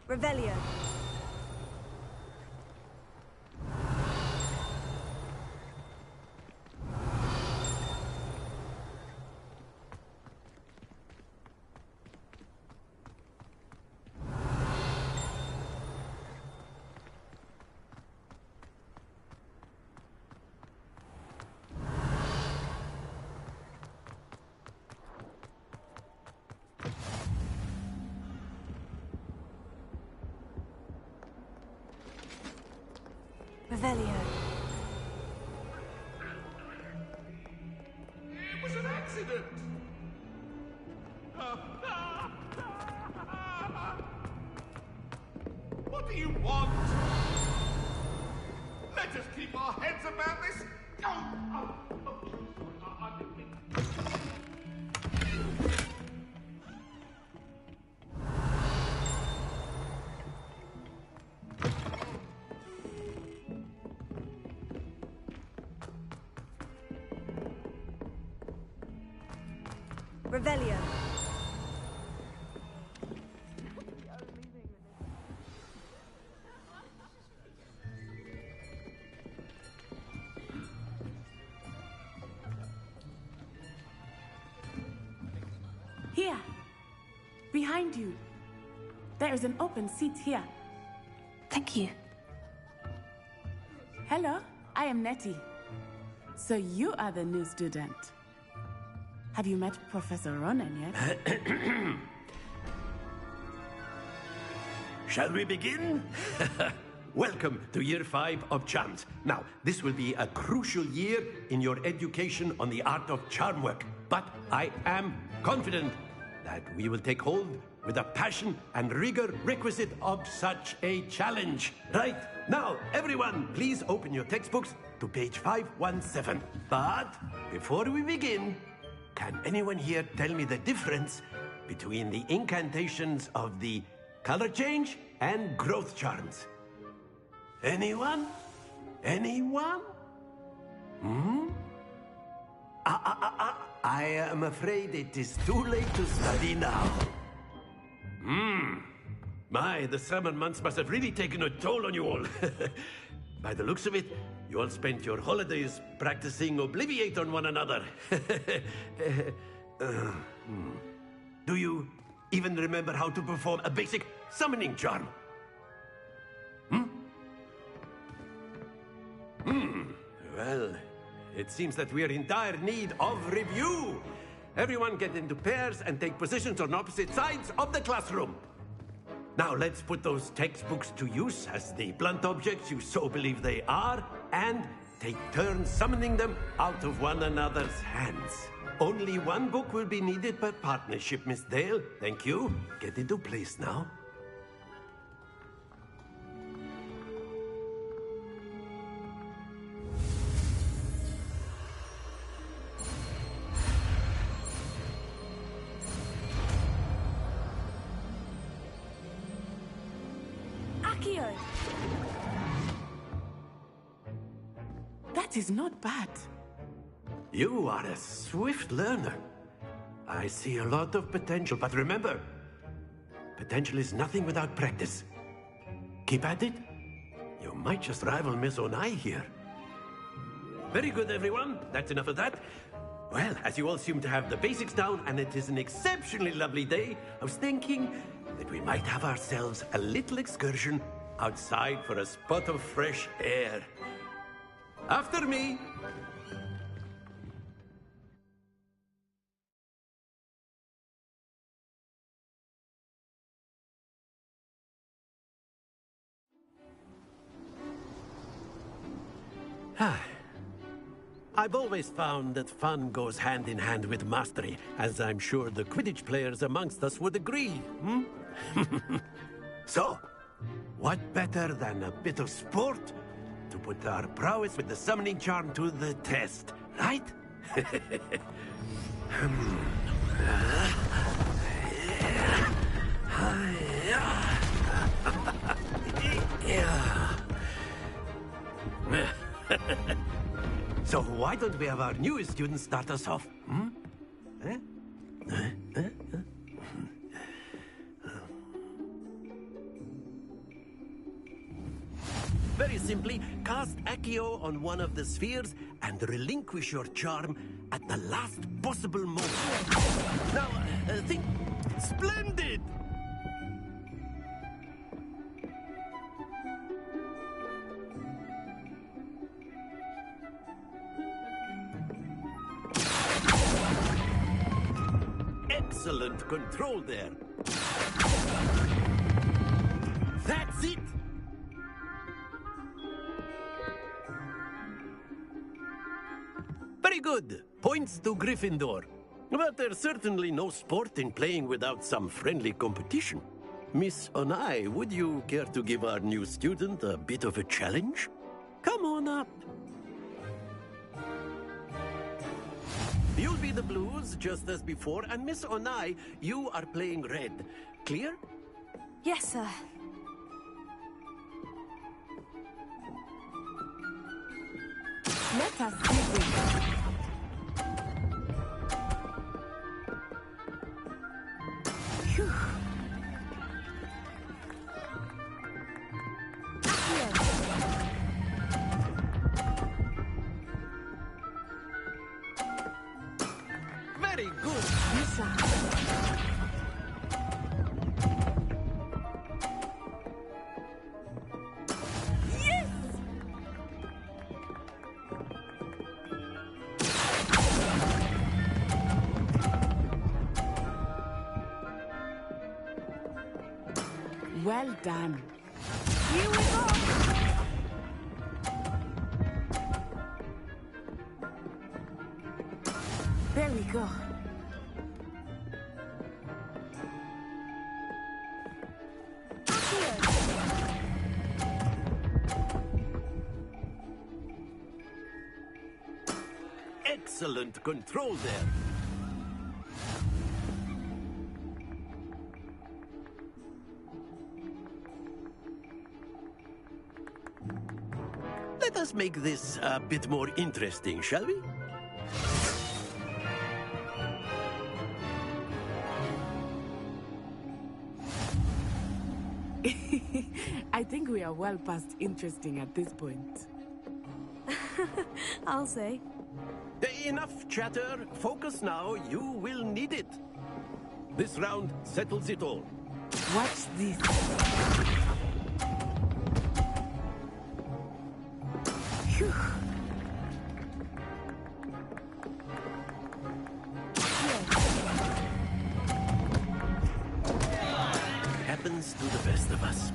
Revelio. Revelio. It was an accident! What do you want? Let us keep our heads about this. Revelio. behind you. There is an open seat here. Thank you. Hello, I am Nettie. So you are the new student. Have you met Professor Ronan yet? Shall we begin? Welcome to Year 5 of Charms. Now, this will be a crucial year in your education on the art of charm work. But I am confident that we will take hold with the passion and rigor requisite of such a challenge. Right, now, everyone, please open your textbooks to page 517. But before we begin, can anyone here tell me the difference between the incantations of the color change and growth charms? Anyone? Anyone? I am afraid it is too late to study now. My, the summer months must have really taken a toll on you all. By the looks of it, you all spent your holidays practicing Obliviate on one another. Do you even remember how to perform a basic summoning charm? Well, it seems that we are in dire need of review. Everyone get into pairs and take positions on opposite sides of the classroom. Now let's put those textbooks to use as the blunt objects you so believe they are, and take turns summoning them out of one another's hands. Only one book will be needed per partnership, Miss Dale. Thank you. Get into place now. That is not bad. You are a swift learner. I see a lot of potential, but remember, potential is nothing without practice. Keep at it. You might just rival Miss Onai here. Very good, everyone. That's enough of that. Well, as you all seem to have the basics down, and it is an exceptionally lovely day, I was thinking that we might have ourselves a little excursion outside for a spot of fresh air. After me. I've always found that fun goes hand in hand with mastery, as I'm sure the Quidditch players amongst us would agree. So, what better than a bit of sport to put our prowess with the summoning charm to the test, right? So why don't we have our newest student start us off? Very simply, cast Accio on one of the spheres and relinquish your charm at the last possible moment. Now, think... Splendid! Excellent control there. That's it! Very good. Points to Gryffindor. But there's certainly no sport in playing without some friendly competition. Miss Onai, would you care to give our new student a bit of a challenge? Come on up. You'll be the blues, just as before, and Miss Onai, you are playing red. Clear? Yes, sir. Let us begin. Phew. Very good. Yes, sir. Well done. Here we go. There we go. Excellent control there. Let us make this a bit more interesting, shall we? I think we are well past interesting at this point. I'll say. Enough chatter. Focus now. You will need it. This round settles it all. Watch this. Phew. Happens to the best of us.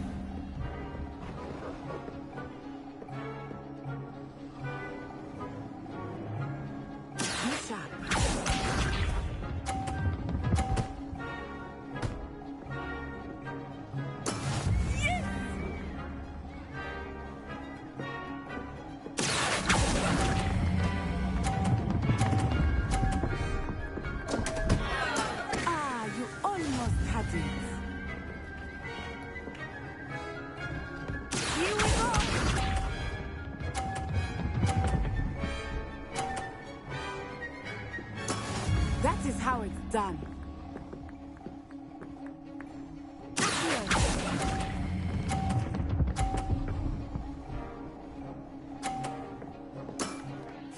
That is how it's done.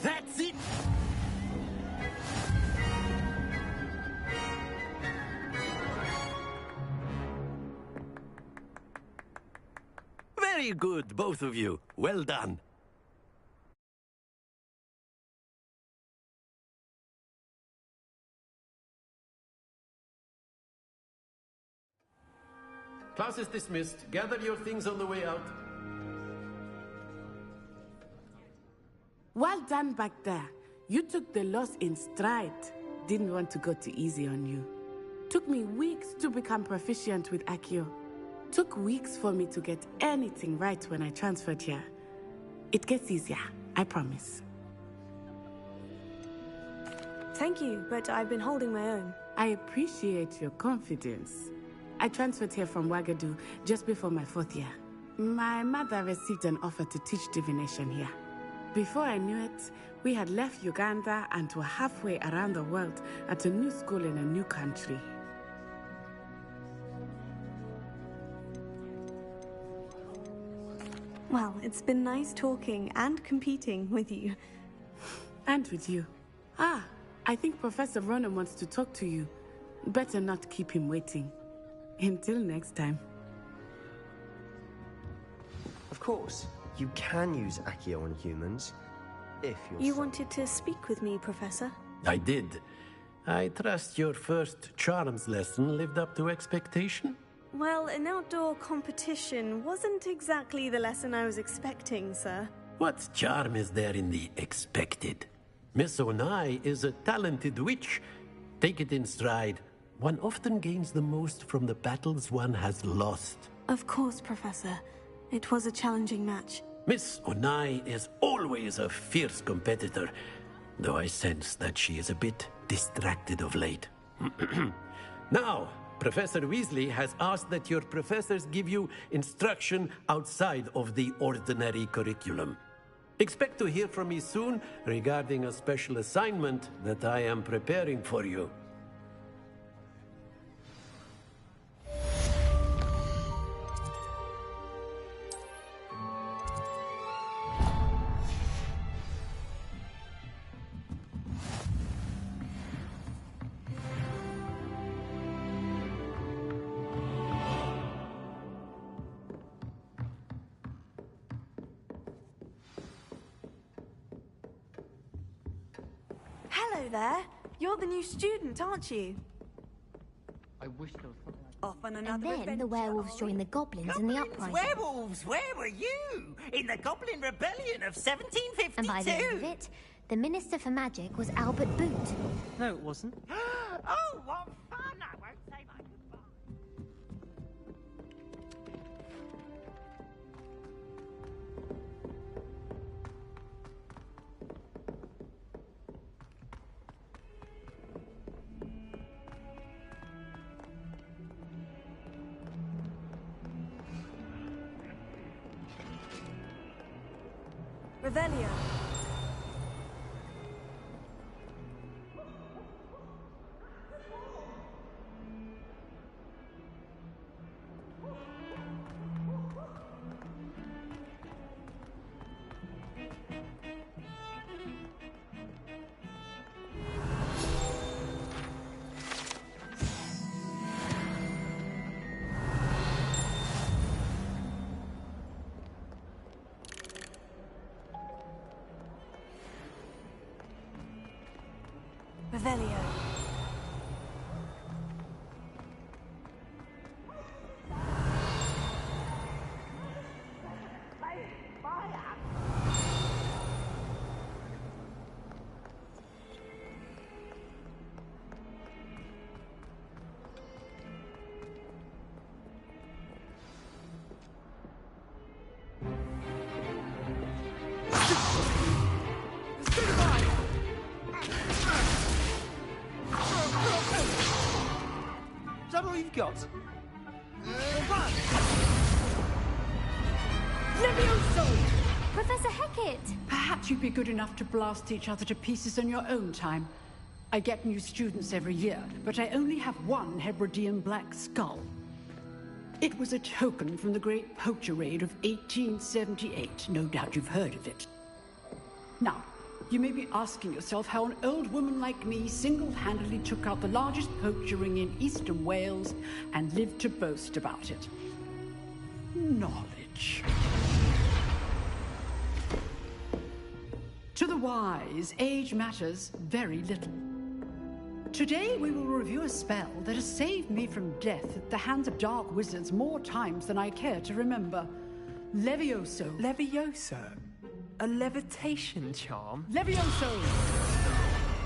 That's it! Very good, both of you. Well done. Class is dismissed. Gather your things on the way out. Well done back there. You took the loss in stride. Didn't want to go too easy on you. Took me weeks to become proficient with Accio. Took weeks for me to get anything right when I transferred here. It gets easier, I promise. Thank you, but I've been holding my own. I appreciate your confidence. I transferred here from Wagadu just before my 4th year. My mother received an offer to teach divination here. Before I knew it, we had left Uganda and were halfway around the world at a new school in a new country. Well, it's been nice talking and competing with you. And with you. Ah, I think Professor Ronan wants to talk to you. Better not keep him waiting. Until next time. Of course, you can use Accio on humans, if you're... You wanted to speak with me, Professor? I did. I trust your first charms lesson lived up to expectation? Well, an outdoor competition wasn't exactly the lesson I was expecting, sir. What charm is there in the expected? Miss Onai is a talented witch. Take it in stride. One often gains the most from the battles one has lost. Of course, Professor. It was a challenging match. Miss Onai is always a fierce competitor, though I sense that she is a bit distracted of late. Now, Professor Weasley has asked that your professors give you instruction outside of the ordinary curriculum. Expect to hear from me soon regarding a special assignment that I am preparing for you. Hello there. You're the new student, aren't you? I wish there was something Off on And another then the adventure, werewolves joined the goblins in the uprising. Werewolves, where were you? In the Goblin Rebellion of 1752? And by the end of it, the Minister for Magic was Albert Boot. No, it wasn't. Oh, what fun! I won't say my goodbye. Revelio. Revelio. Is that all you've got? Professor Hecat! Perhaps you'd be good enough to blast each other to pieces on your own time. I get new students every year, but I only have one Hebridean black skull. It was a token from the Great Poacher Raid of 1878. No doubt you've heard of it. Now, you may be asking yourself how an old woman like me single-handedly took out the largest poacher ring in eastern Wales and lived to boast about it. Knowledge. To the wise, age matters very little. Today we will review a spell that has saved me from death at the hands of dark wizards more times than I care to remember. Levioso. Levioso? A levitation charm? Levioso!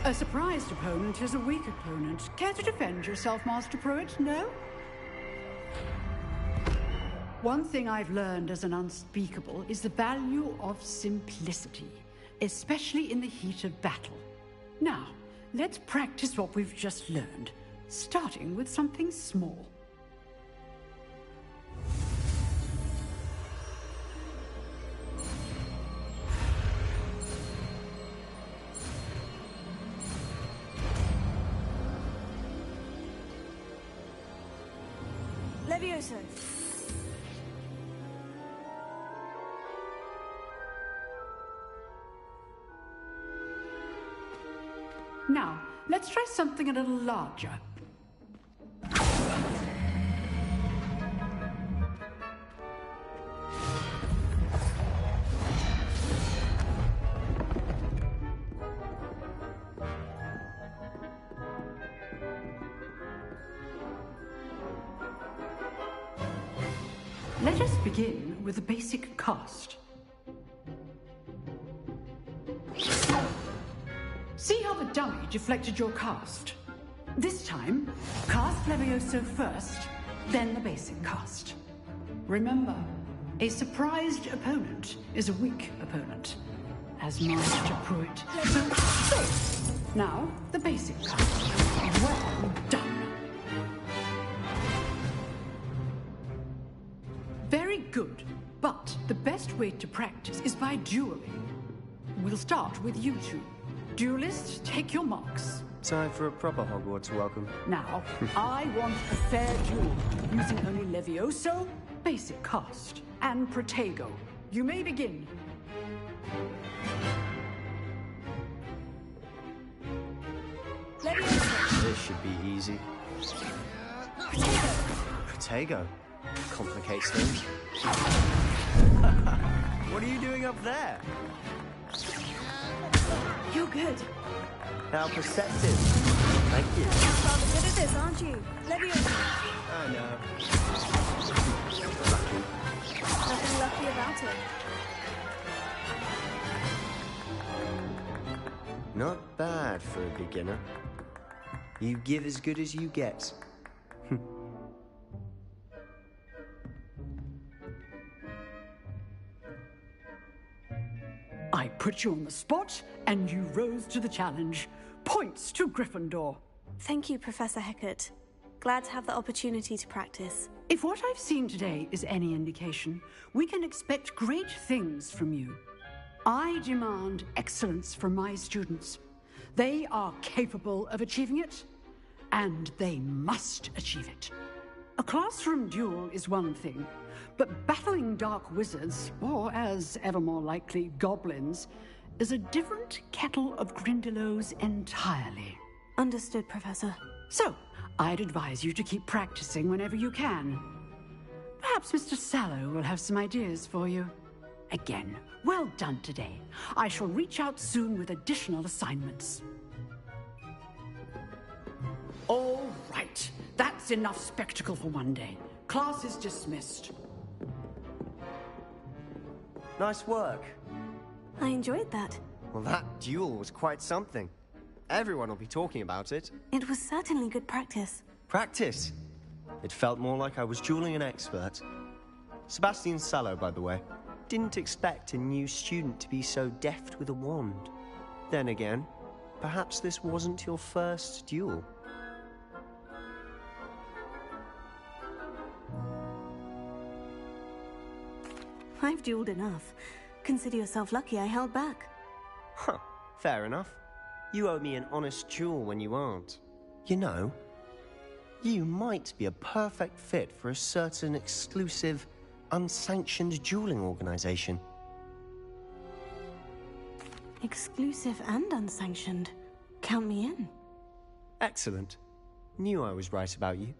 A surprised opponent is a weak opponent. Care to defend yourself, Master Pruitt? No? One thing I've learned as an unspeakable is the value of simplicity, especially in the heat of battle. Now, let's practice what we've just learned, starting with something small. Levioso. Now, let's try something a little larger. Let us begin with the basic cast. See how the dummy deflected your cast? This time, cast Levioso first, then the basic cast. Remember, a surprised opponent is a weak opponent, as Master Pruitt. So, now, the basic cast. Well done. Very good, but the best way to practice is by dueling. We'll start with you two. Duelists, take your marks. Time for a proper Hogwarts welcome. Now, I want a fair duel, using only Levioso, basic cast, and Protego. You may begin. This should be easy. Protego. Complicates things. What are you doing up there? You're good. How perceptive. Thank you. You're rather good at this, aren't you? Leviosa. I know. Nothing lucky about it. Not bad for a beginner. You give as good as you get. I put you on the spot, and you rose to the challenge. Points to Gryffindor. Thank you, Professor Hecat. Glad to have the opportunity to practice. If what I've seen today is any indication, we can expect great things from you. I demand excellence from my students. They are capable of achieving it, and they must achieve it. A classroom duel is one thing, but battling dark wizards, or as ever more likely, goblins, is a different kettle of Grindylows entirely. Understood, Professor. So, I'd advise you to keep practicing whenever you can. Perhaps Mr. Sallow will have some ideas for you. Again, well done today. I shall reach out soon with additional assignments. All right. That's enough spectacle for one day. Class is dismissed. Nice work. I enjoyed that. Well, that duel was quite something. Everyone will be talking about it. It was certainly good practice. Practice? It felt more like I was dueling an expert. Sebastian Sallow, by the way. Didn't expect a new student to be so deft with a wand. Then again, perhaps this wasn't your first duel. I've dueled enough. Consider yourself lucky I held back. Huh, fair enough. You owe me an honest duel when you aren't. You know, you might be a perfect fit for a certain exclusive, unsanctioned dueling organization. Exclusive and unsanctioned. Count me in. Excellent. Knew I was right about you.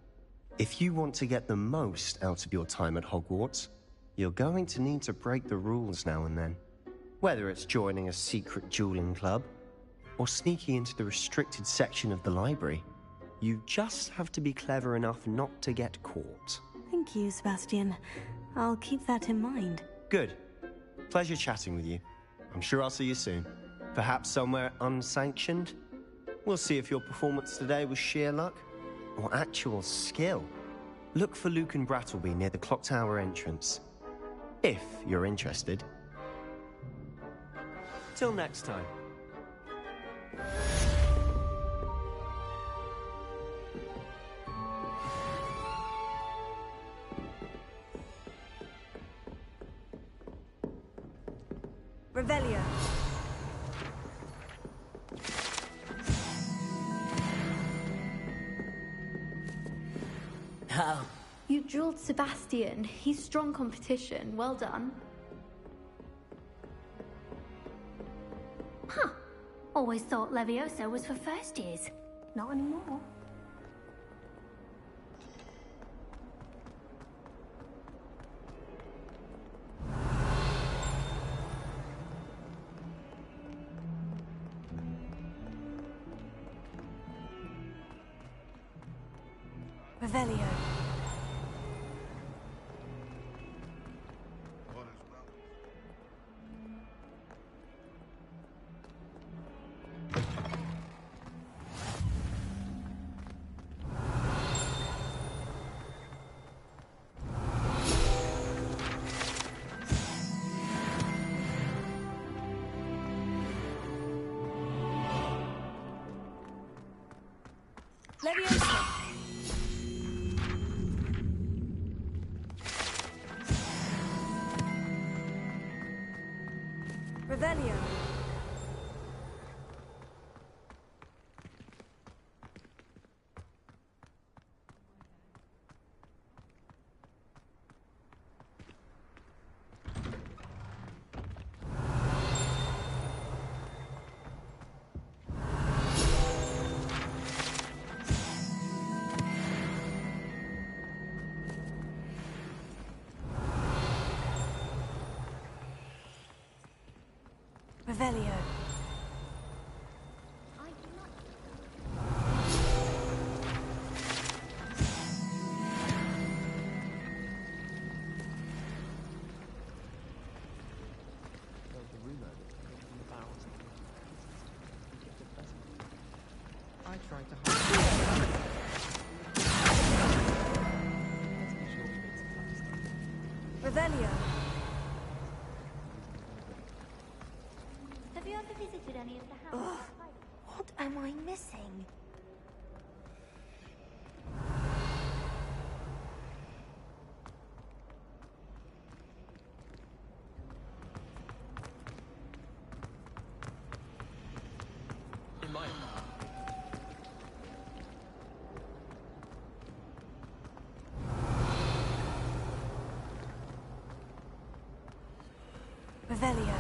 If you want to get the most out of your time at Hogwarts, you're going to need to break the rules now and then. Whether it's joining a secret dueling club, or sneaking into the restricted section of the library, you just have to be clever enough not to get caught. Thank you, Sebastian. I'll keep that in mind. Good. Pleasure chatting with you. I'm sure I'll see you soon. Perhaps somewhere unsanctioned? We'll see if your performance today was sheer luck or actual skill. Look for Luke and Brattleby near the Clock Tower entrance. If you're interested. Till next time. Revelio. Oh. You dueled Sebastian. He's strong competition. Well done. Huh. Always thought Leviosa was for first years. Not anymore. Revelio. Leviosa. Revelio. Revelio. Revelio. Have you ever visited any of the houses? What am I missing? In my Revelio.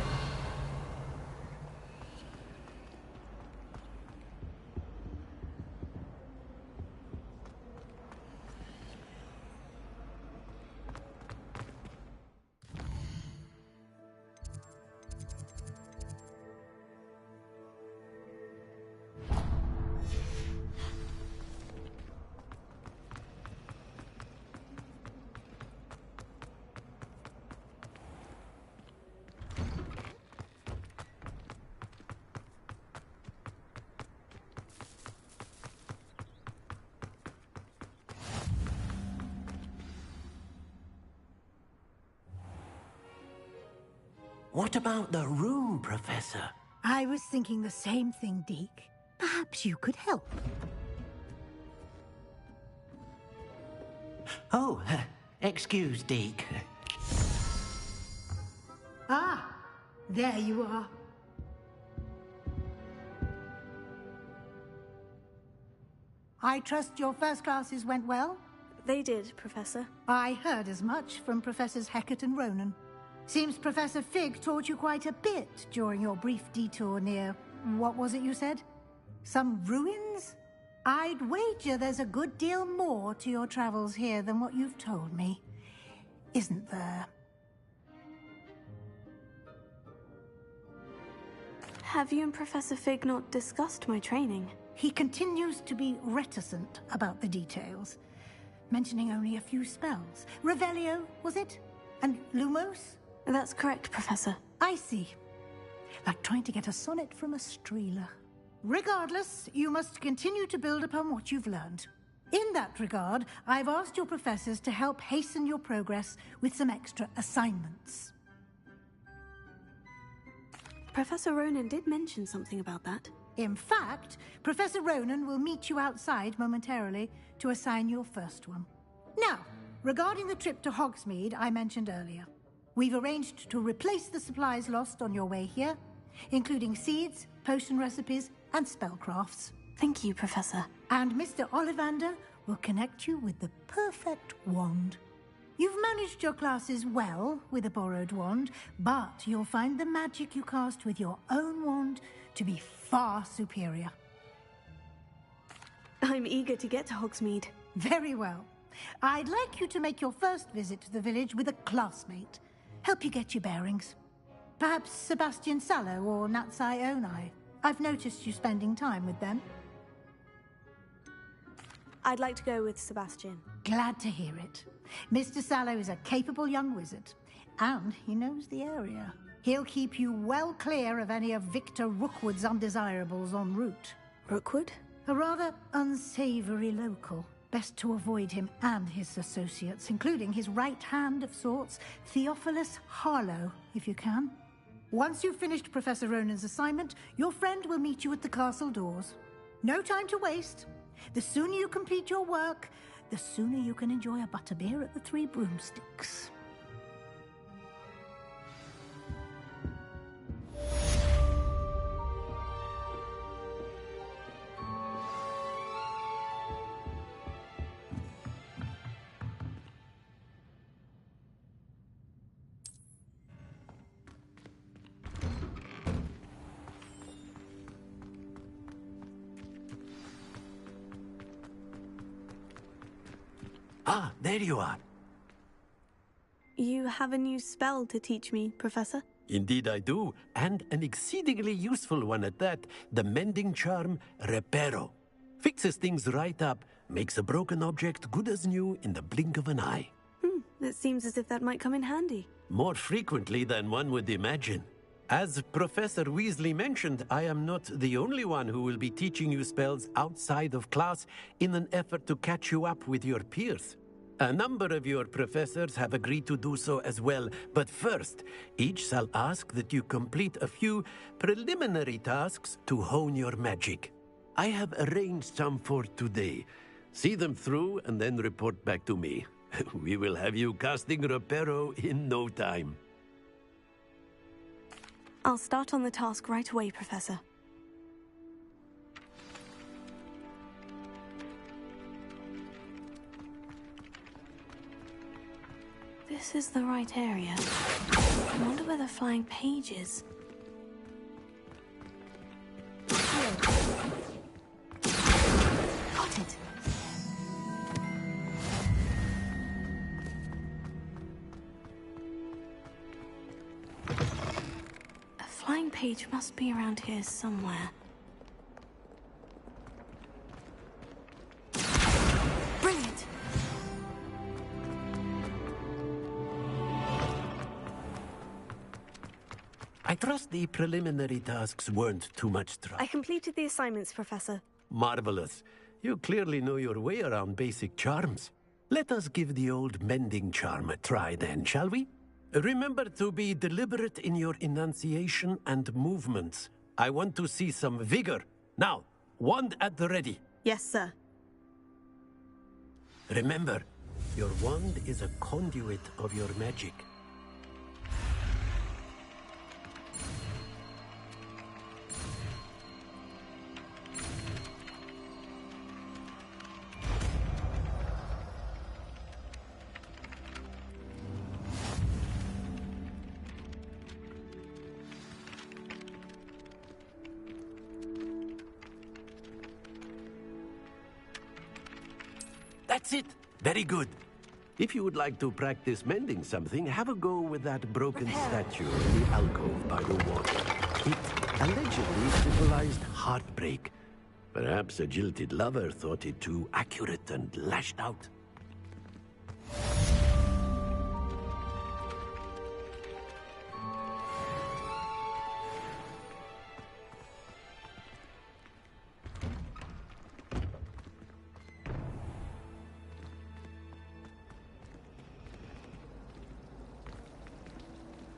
What about the room, Professor? I was thinking the same thing, Deke. Perhaps you could help. Oh, excuse, Deke. Ah, there you are. I trust your first classes went well? They did, Professor. I heard as much from Professors Hecat and Ronan. Seems Professor Fig taught you quite a bit during your brief detour near... what was it you said? Some ruins? I'd wager there's a good deal more to your travels here than what you've told me. Isn't there? Have you and Professor Fig not discussed my training? He continues to be reticent about the details, mentioning only a few spells. Revelio, was it? And Lumos? That's correct, Professor. I see. Like trying to get a sonnet from a streeler. Regardless, you must continue to build upon what you've learned. In that regard, I've asked your professors to help hasten your progress with some extra assignments. Professor Ronan did mention something about that. In fact, Professor Ronan will meet you outside momentarily to assign your first one. Now, regarding the trip to Hogsmeade I mentioned earlier, we've arranged to replace the supplies lost on your way here, including seeds, potion recipes, and spellcrafts. Thank you, Professor. And Mr. Ollivander will connect you with the perfect wand. You've managed your classes well with a borrowed wand, but you'll find the magic you cast with your own wand to be far superior. I'm eager to get to Hogsmeade. Very well. I'd like you to make your first visit to the village with a classmate. Help you get your bearings. Perhaps Sebastian Sallow or Natsai Onai. I've noticed you spending time with them. I'd like to go with Sebastian. Glad to hear it. Mr. Sallow is a capable young wizard, and he knows the area. He'll keep you well clear of any of Victor Rookwood's undesirables en route. Rookwood? A rather unsavory local. Best to avoid him and his associates, including his right hand of sorts, Theophilus Harlow, if you can. Once you've finished Professor Ronan's assignment, your friend will meet you at the castle doors. No time to waste. The sooner you complete your work, the sooner you can enjoy a butterbeer at the Three Broomsticks. Ah, there you are. You have a new spell to teach me, Professor? Indeed I do, and an exceedingly useful one at that. The mending charm, Reparo. Fixes things right up, makes a broken object good as new in the blink of an eye. It seems as if that might come in handy. More frequently than one would imagine. As Professor Weasley mentioned, I am not the only one who will be teaching you spells outside of class in an effort to catch you up with your peers. A number of your professors have agreed to do so as well, but first, each shall ask that you complete a few preliminary tasks to hone your magic. I have arranged some for today. See them through and then report back to me. We will have you casting Reparo in no time. I'll start on the task right away, Professor. This is the right area. I wonder where the flying page is. Got it. A flying page must be around here somewhere. Brilliant! I trust the preliminary tasks weren't too much trouble. I completed the assignments, Professor. Marvelous. You clearly know your way around basic charms. Let us give the old mending charm a try then, shall we? Remember to be deliberate in your enunciation and movements. I want to see some vigor. Now, wand at the ready. Yes, sir. Remember, your wand is a conduit of your magic. That's it. Very good. If you would like to practice mending something, have a go with that broken statue in the alcove by the water. It allegedly symbolized heartbreak. Perhaps a jilted lover thought it too accurate and lashed out.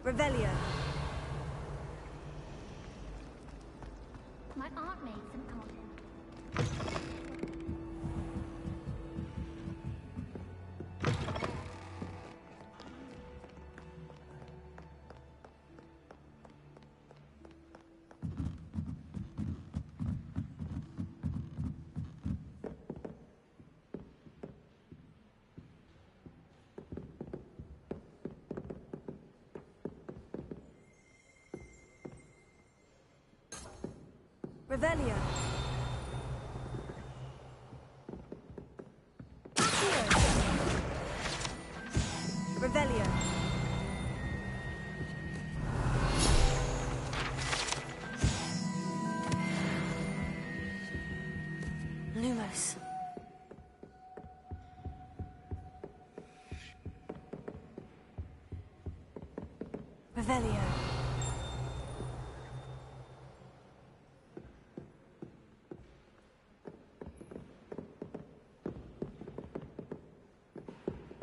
Revelio. My aunt made some content. Revelio. Revelio. Lumos. Revelio.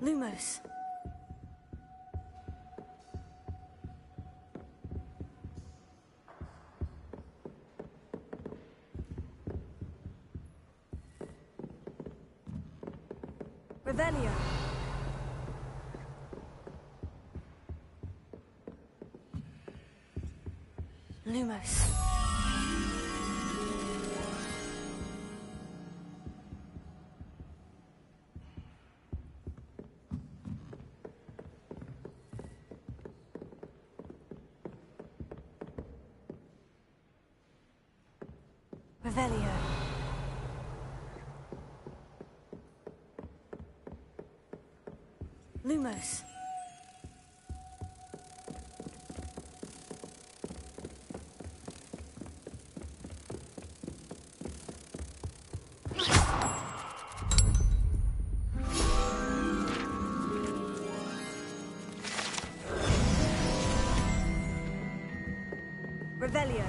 Lumos. Revelio. Lumos. Revelio. Lumos. Revelio.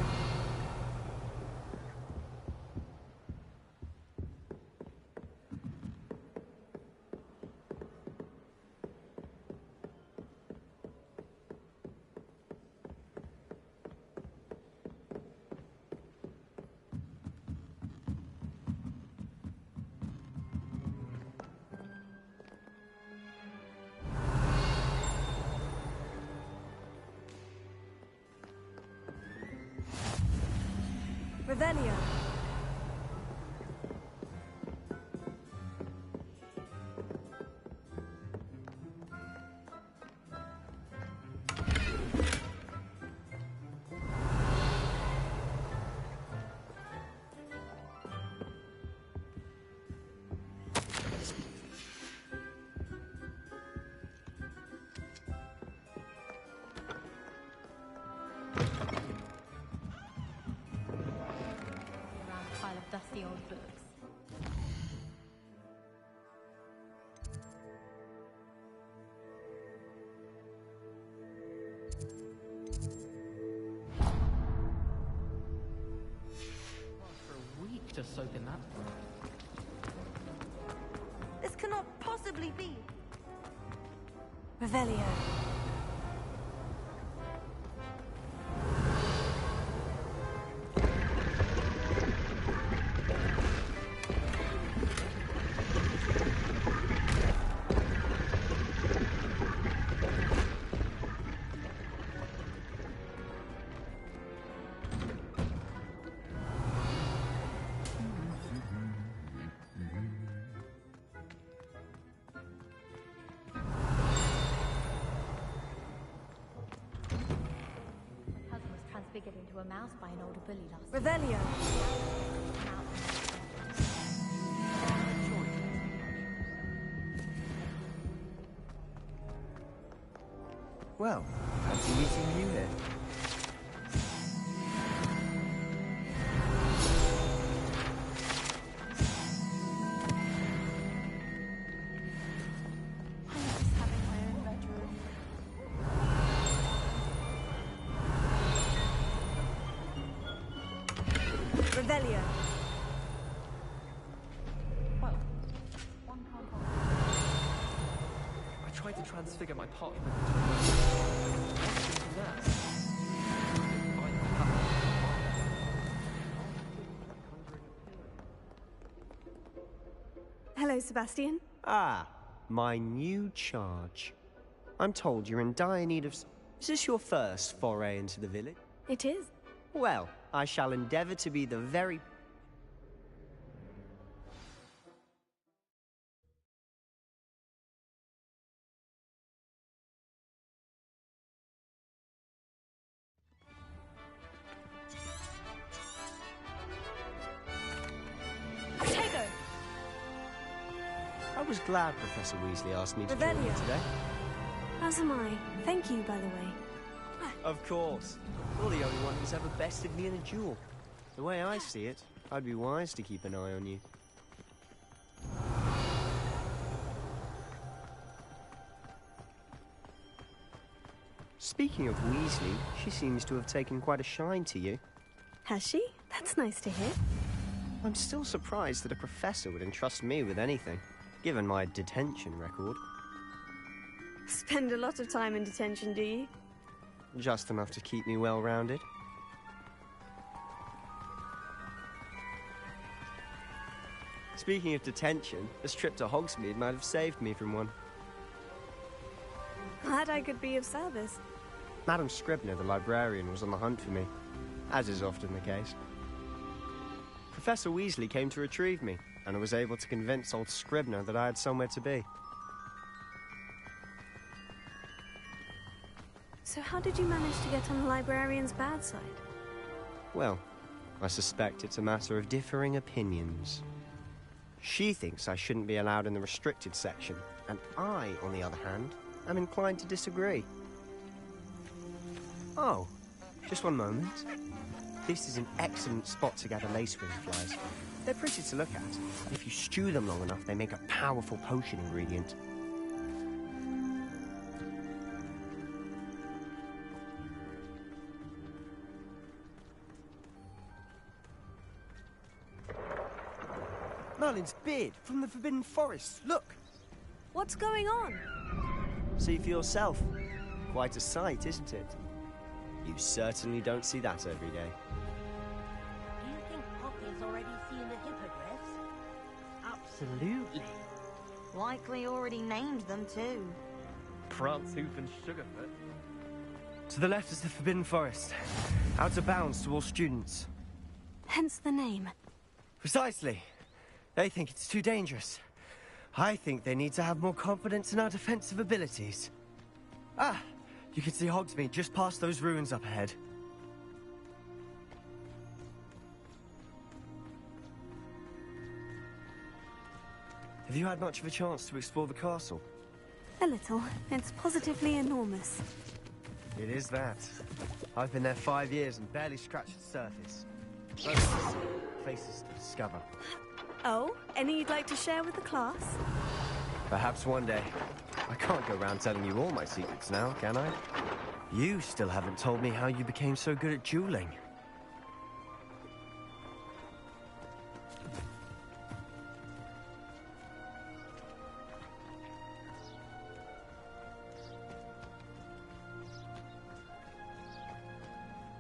Revelio. Dusty old books. For a week to soak in that. This cannot possibly be. Revelio. Transfigured into a mouse by an older bully last Revelio. Well, fancy meeting you here. Revelio. Well, one can't hold. I tried to transfigure my parchment into a mouse. What's into that? Hello, Sebastian. Ah, my new charge. I'm told you're in dire need of... Is this your first foray into the village? It is. Well, I shall endeavor to be the very... Tego. I was glad Professor Weasley asked me to join you Revelio. today. As am I. Thank you, by the way. Of course. You're the only one who's ever bested me in a duel. The way I see it, I'd be wise to keep an eye on you. Speaking of Weasley, she seems to have taken quite a shine to you. Has she? That's nice to hear. I'm still surprised that a professor would entrust me with anything, given my detention record. Spend a lot of time in detention, do you? Just enough to keep me well-rounded. Speaking of detention, this trip to Hogsmeade might have saved me from one. Glad I could be of service. Madam Scribner, the librarian, was on the hunt for me, as is often the case. Professor Weasley came to retrieve me, and I was able to convince old Scribner that I had somewhere to be. So how did you manage to get on the librarian's bad side? Well, I suspect it's a matter of differing opinions. She thinks I shouldn't be allowed in the restricted section, and I, on the other hand, am inclined to disagree. Oh, just one moment. This is an excellent spot to gather lacewing flies. They're pretty to look at. If you stew them long enough, they make a powerful potion ingredient. Merlin's beard from the Forbidden Forest. Look. What's going on? See for yourself. Quite a sight, isn't it? You certainly don't see that every day. Do you think Poppy's already seen the hippogriffs? Absolutely. Likely already named them too. Prancehoof and Sugarfoot. To the left is the Forbidden Forest. Out of bounds to all students. Hence the name. Precisely. They think it's too dangerous. I think they need to have more confidence in our defensive abilities. Ah, you can see Hogsmeade just past those ruins up ahead. Have you had much of a chance to explore the castle? A little. It's positively enormous. It is that. I've been there 5 years and barely scratched the surface. Loads to see, places to discover. Oh, any you'd like to share with the class? Perhaps one day. I can't go around telling you all my secrets now, can I? You still haven't told me how you became so good at dueling.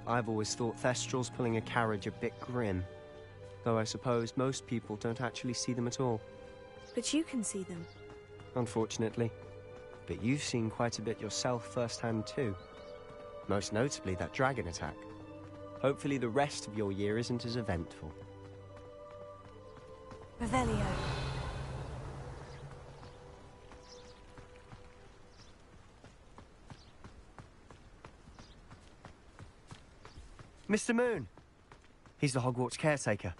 I've always thought Thestrals pulling a carriage a bit grim. Though I suppose most people don't actually see them at all. But you can see them. Unfortunately. But you've seen quite a bit yourself firsthand too. Most notably that dragon attack. Hopefully the rest of your year isn't as eventful. Revelio. Mr. Moon! He's the Hogwarts caretaker.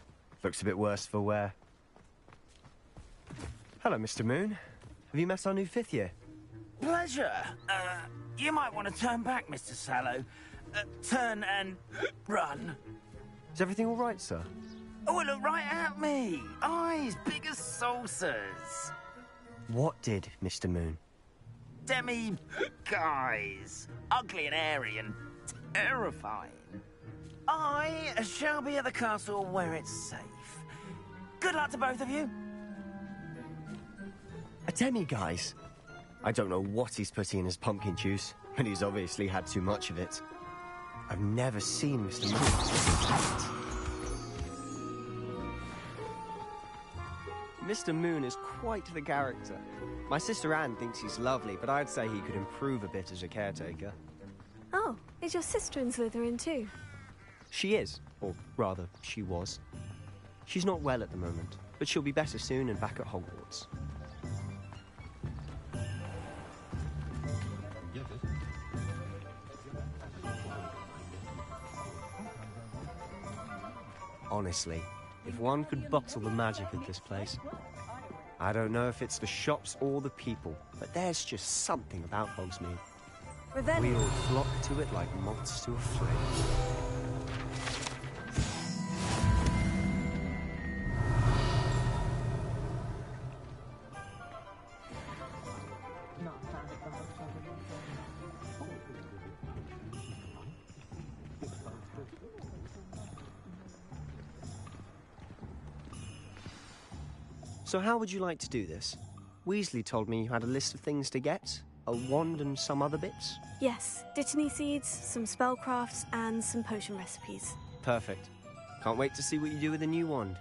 Looks a bit worse for wear. Hello, Mr. Moon. Have you met our new 5th year? Pleasure. You might want to turn back, Mr. Sallow. Turn and run. Is everything all right, sir? Oh, look right at me. Eyes big as saucers. What did, Mr. Moon? Guys. Ugly and airy and terrifying. I shall be at the castle where it's safe. Good luck to both of you. A demi-guise? I don't know what he's putting in his pumpkin juice, but he's obviously had too much of it. I've never seen Mr. Moon. Mr. Moon is quite the character. My sister Anne thinks he's lovely, but I'd say he could improve a bit as a caretaker. Oh, is your sister in Slytherin too? She is, or rather, she was. She's not well at the moment, but she'll be better soon and back at Hogwarts. Honestly, if one could bottle the magic of this place. I don't know if it's the shops or the people, but there's just something about Hogsmeade. We all flock to it like moths to a flame. So how would you like to do this? Weasley told me you had a list of things to get, a wand and some other bits. Yes, Dittany seeds, some spellcrafts, and some potion recipes. Perfect. Can't wait to see what you do with the new wand.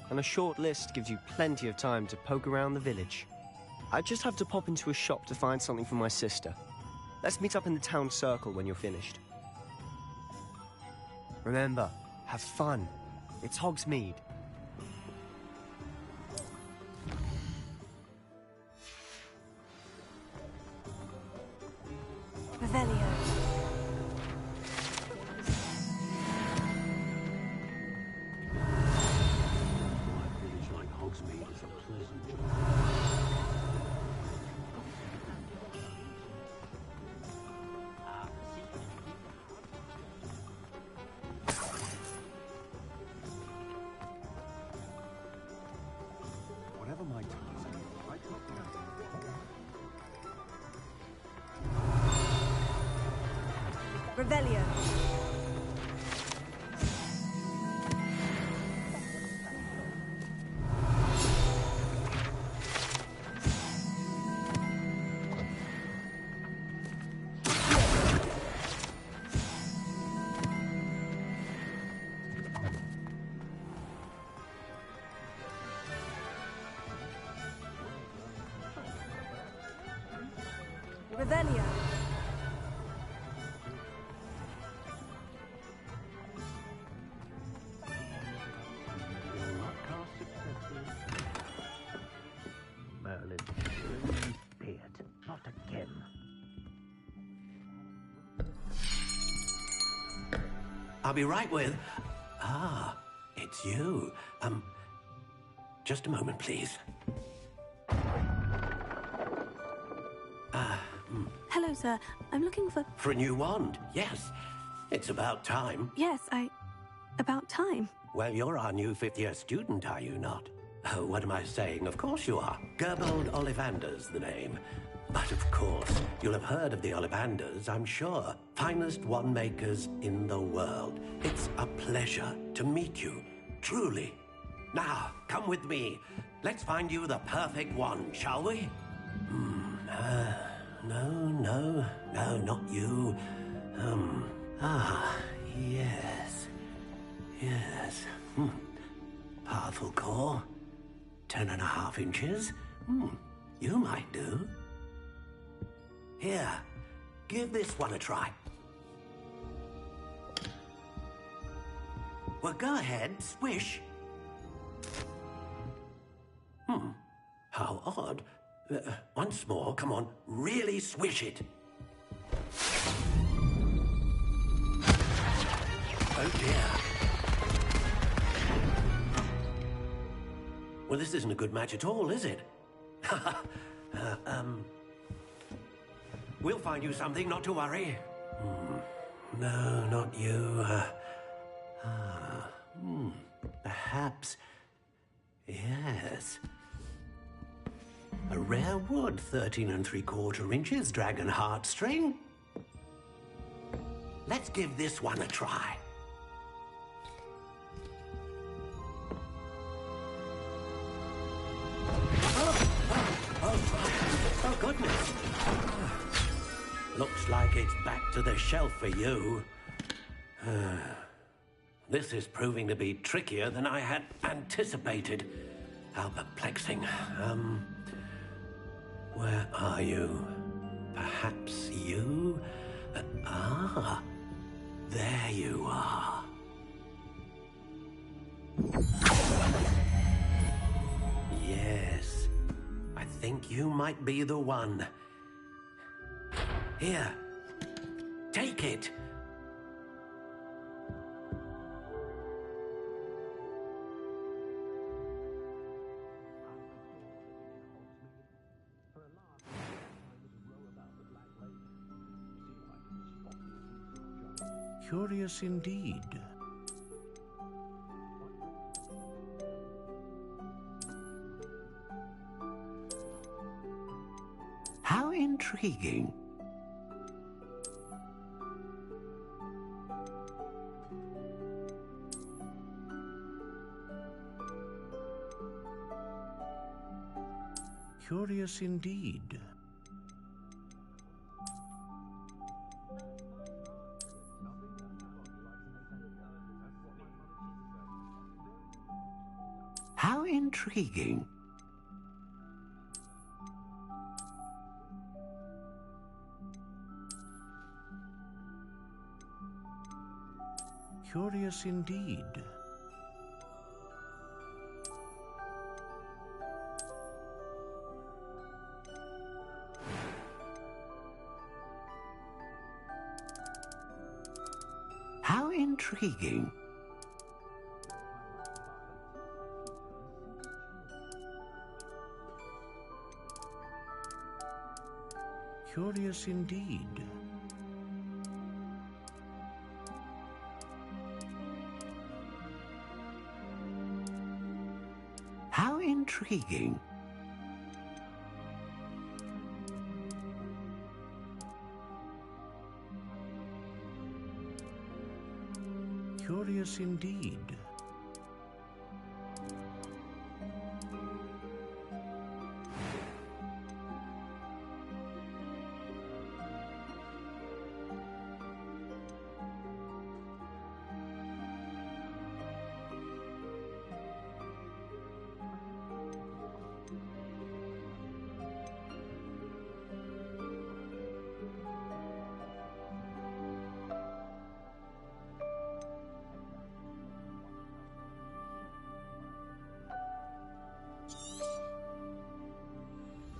And a short list gives you plenty of time to poke around the village. I just have to pop into a shop to find something for my sister. Let's meet up in the town circle when you're finished. Remember, have fun. It's Hogsmeade. Revelio. Whatever my time is, I can't Revelio. Revelio. Merlin, be it. Not again. I'll be right with... Ah, it's you. Just a moment, please. Hello, sir. I'm looking for... For a new wand, yes. It's about time. Yes, about time. Well, you're our new fifth-year student, are you not? Oh, what am I saying? Of course you are. Gerbold Ollivander's the name. But of course, you'll have heard of the Ollivanders, I'm sure. Finest wand makers in the world. It's a pleasure to meet you, truly. Now, come with me. Let's find you the perfect wand, shall we? No, not you. Yes. Powerful core. 10.5 inches. You might do. Here, give this one a try. Well, go ahead, swish. How odd. Once more, come on, really swish it. Oh dear. Well, this isn't a good match at all, is it? We'll find you something, not to worry. No, not you. Perhaps... Yes. A rare wood, 13 3/4 inches, dragon heartstring. Let's give this one a try. Oh, goodness. Looks like it's back to the shelf for you. This is proving to be trickier than I had anticipated. How perplexing. Where are you? Perhaps you? There you are. Yes, I think you might be the one. Here, take it. Curious indeed. How intriguing. Curious indeed. How intriguing. Curious indeed. How intriguing. Curious indeed. How intriguing. Curious indeed.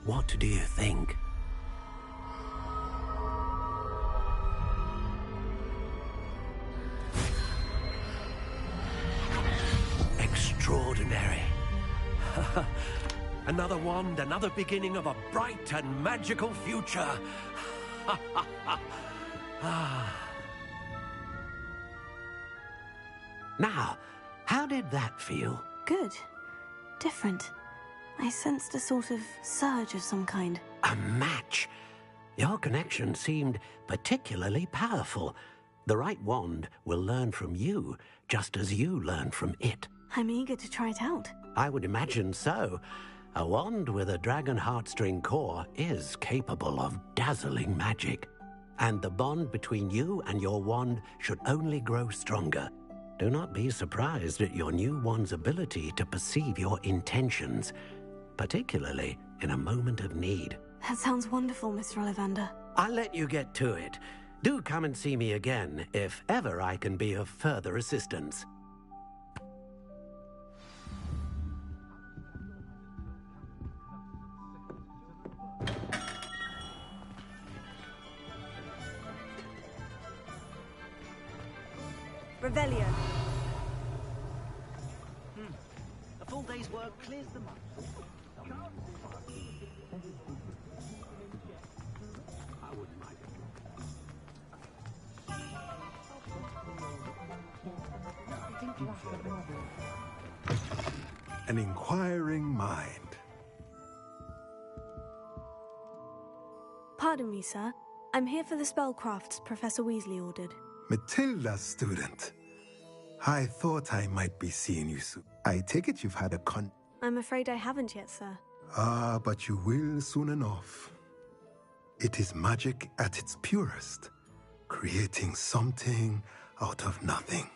What do you think? Extraordinary. Another wand, another beginning of a bright and magical future. Now, how did that feel? Good. Different. I sensed a sort of surge of some kind. A match? Your connection seemed particularly powerful. The right wand will learn from you, just as you learn from it. I'm eager to try it out. I would imagine so. A wand with a dragon heartstring core is capable of dazzling magic. And the bond between you and your wand should only grow stronger. Do not be surprised at your new wand's ability to perceive your intentions, particularly in a moment of need. That sounds wonderful, Mr. Ollivander. I'll let you get to it. Do come and see me again if ever I can be of further assistance. Revelio. A full day's work clears them up. An inquiring mind. Pardon me, sir. I'm here for the spellcrafts Professor Weasley ordered. Matilda's student. I thought I might be seeing you soon. I take it you've had a I'm afraid I haven't yet, sir. but you will soon enough. It is magic at its purest, creating something out of nothing.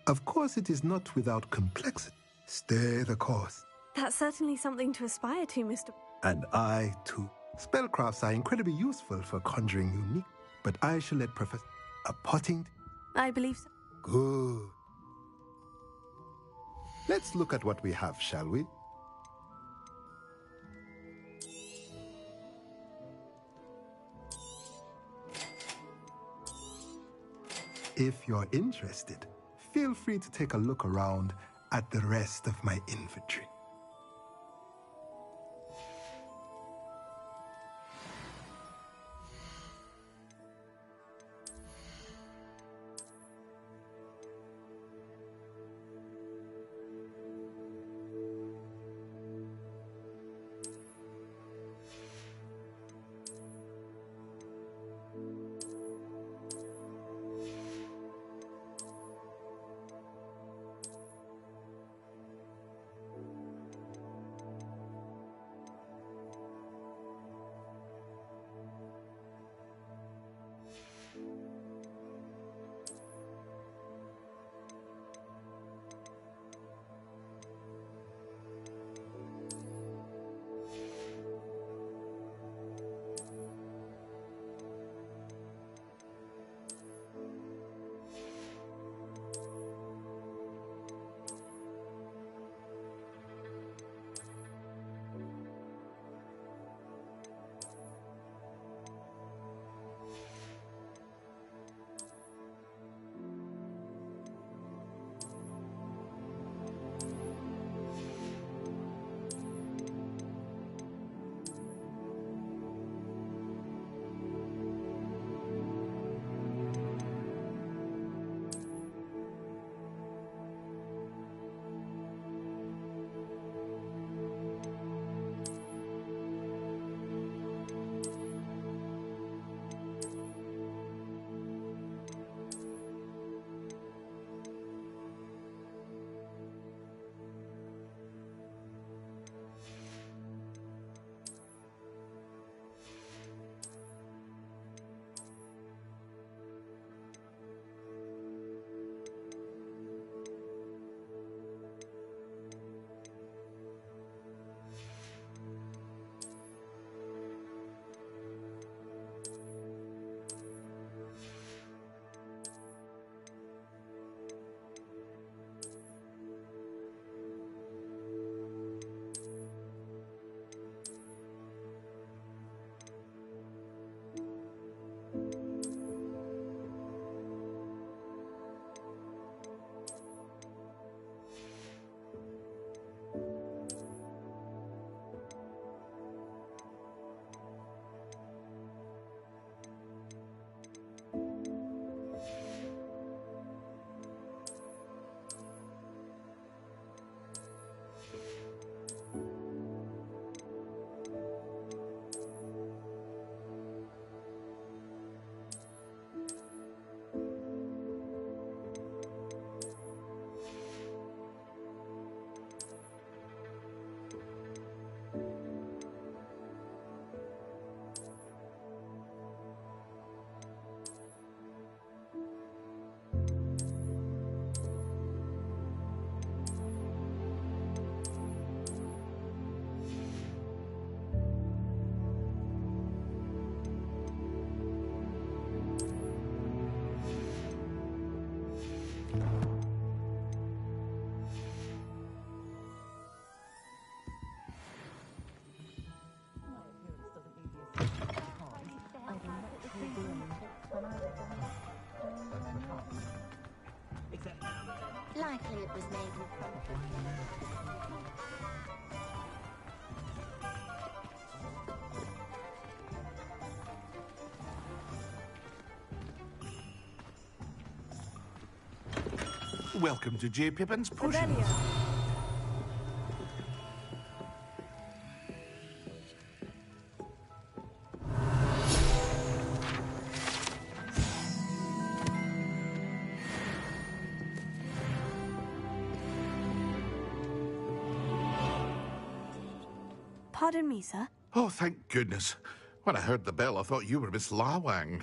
Of course, it is not without complexity. Stay the course. That's certainly something to aspire to, Mr. And I, too. Spellcrafts are incredibly useful for conjuring unique, but I shall let Professor... A potting... I believe so. Good. Let's look at what we have, shall we? If you're interested, feel free to take a look around at the rest of my inventory. likely it was made with Welcome to J. Pippin's Potions. Pardon me, sir. Oh, thank goodness. When I heard the bell, I thought you were Miss Lawang.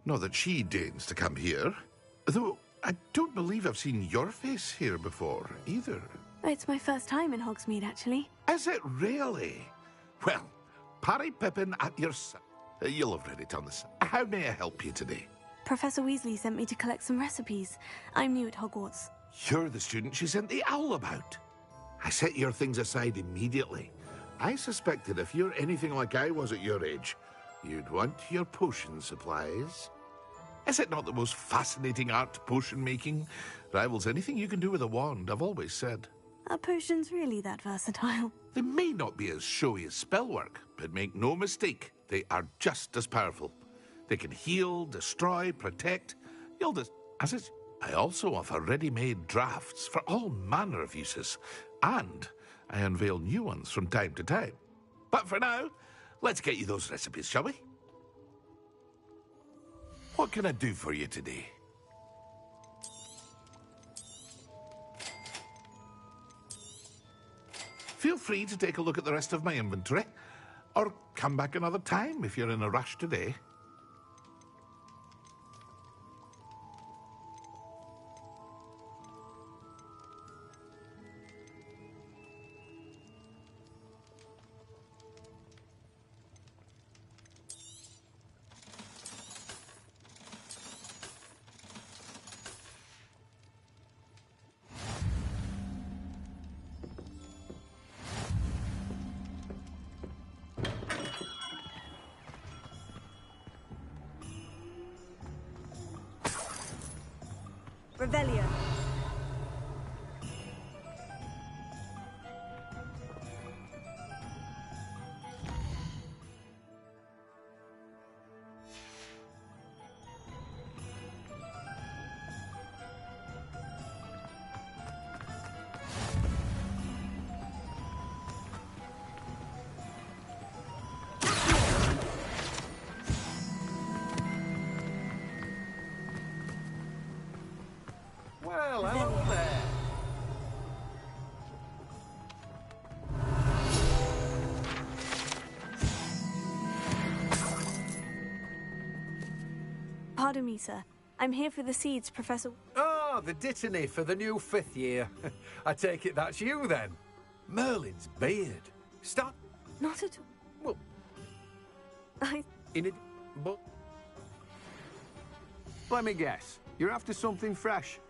Not that she deigns to come here. Though, I don't believe I've seen your face here before, either. It's my first time in Hogsmeade, actually. Is it really? Well, Parry Pippin at your you'll have read it on this. How may I help you today? Professor Weasley sent me to collect some recipes. I'm new at Hogwarts. You're the student she sent the owl about. I set your things aside immediately. I suspected if you're anything like I was at your age, you'd want your potion supplies. Is it not the most fascinating art, potion making? Rivals anything you can do with a wand, I've always said. Are potions really that versatile? They may not be as showy as spellwork, but make no mistake, they are just as powerful. They can heal, destroy, protect. I also offer ready-made drafts for all manner of uses, and I unveil new ones from time to time. But for now, let's get you those recipes, shall we? What can I do for you today? Feel free to take a look at the rest of my inventory, or come back another time if you're in a rush today. Revelio. Well, hello there. Pardon me, sir. I'm here for the seeds, Professor... Oh, the dittany for the new 5th year. I take it that's you, then. Merlin's beard. Stop. Not at all. Well... I... In it... But... Let me guess. You're after something fresh.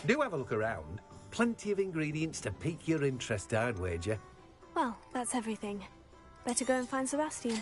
Do have a look around. Plenty of ingredients to pique your interest, I'd wager. Well, that's everything. Better go and find Sebastian.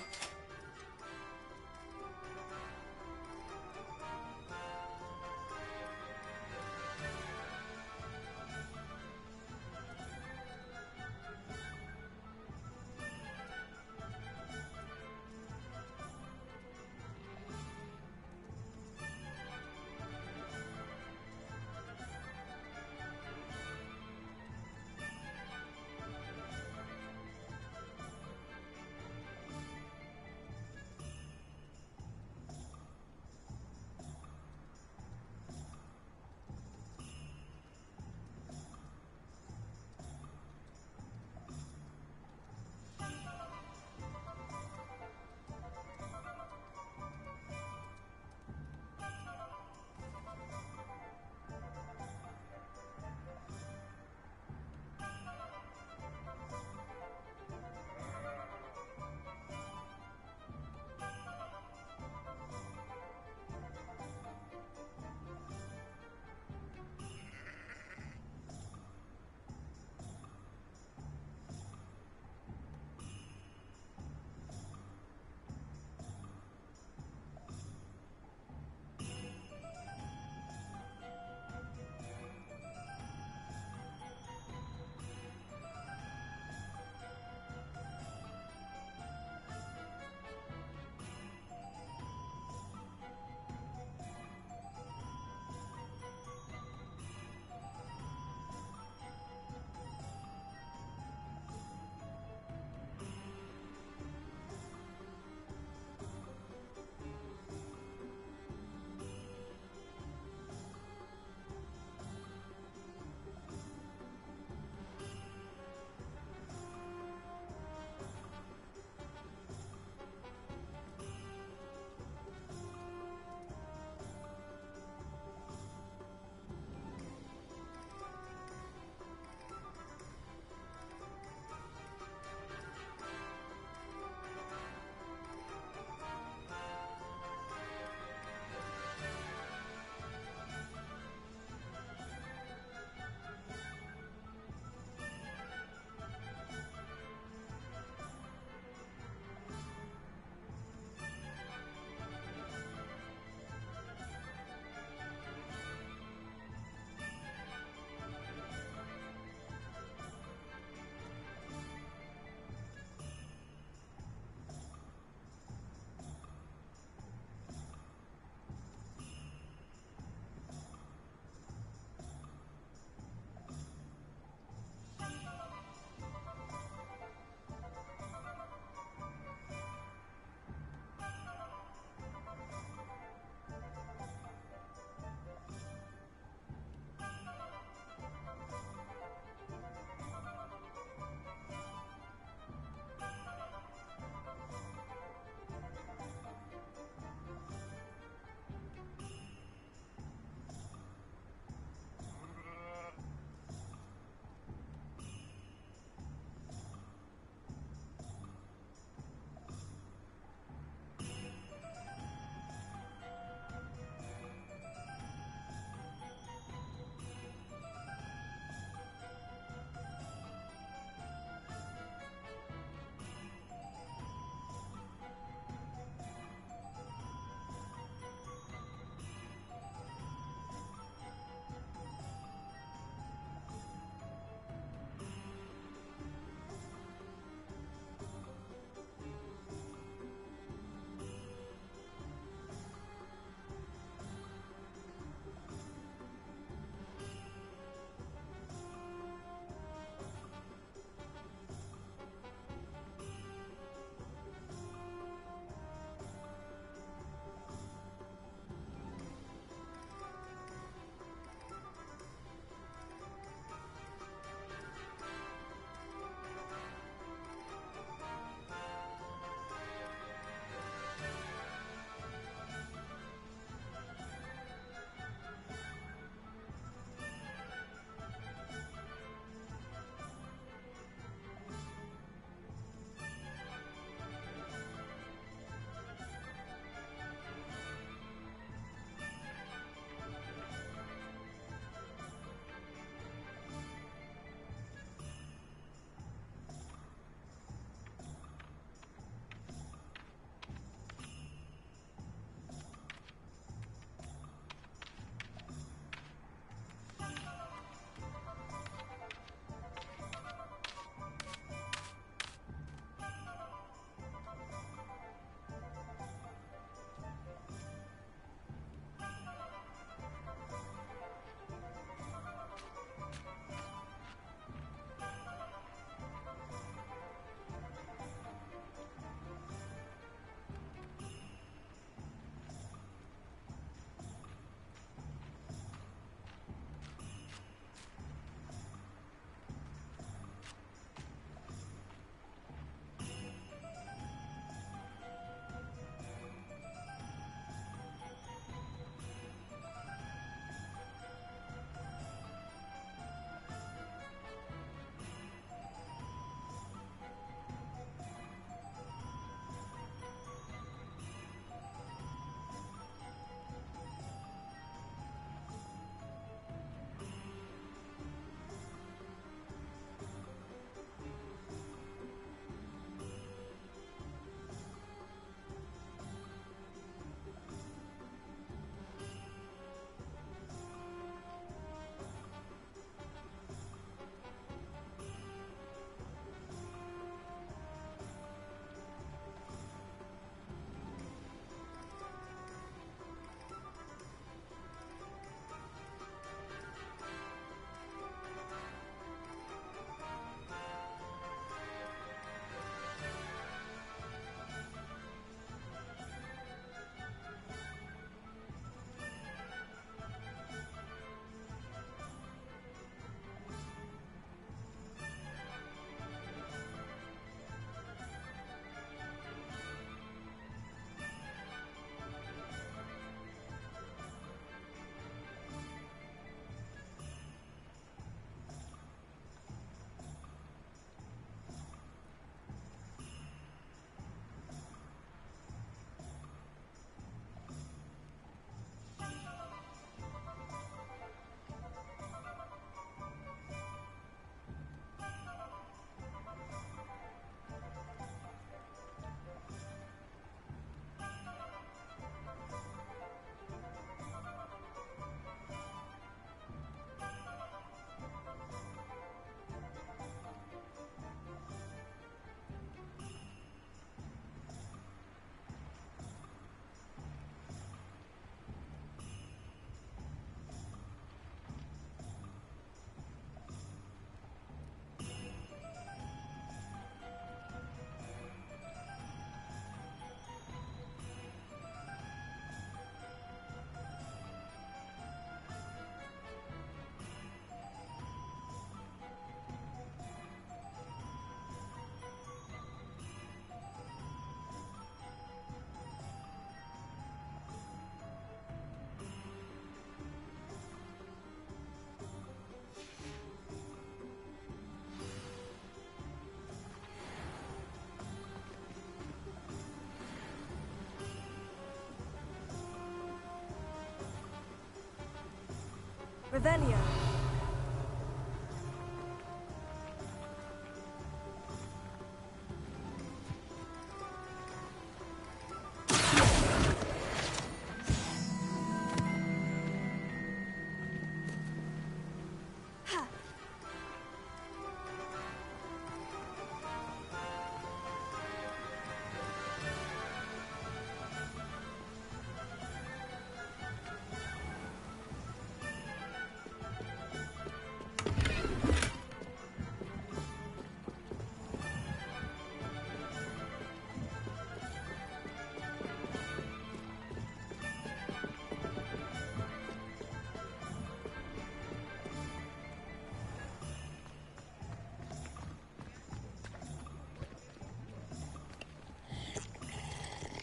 Revelio.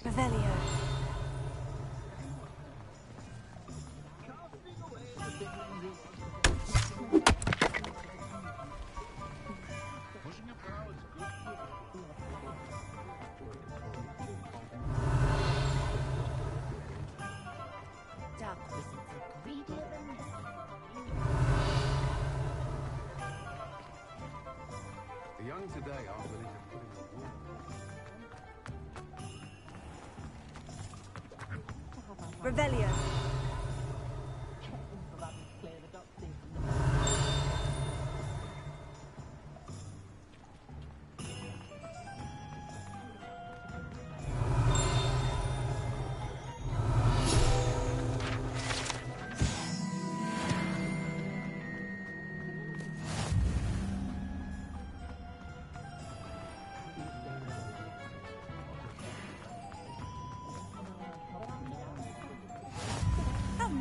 Revelio. The young today aren't willing to put in the work. Revelio.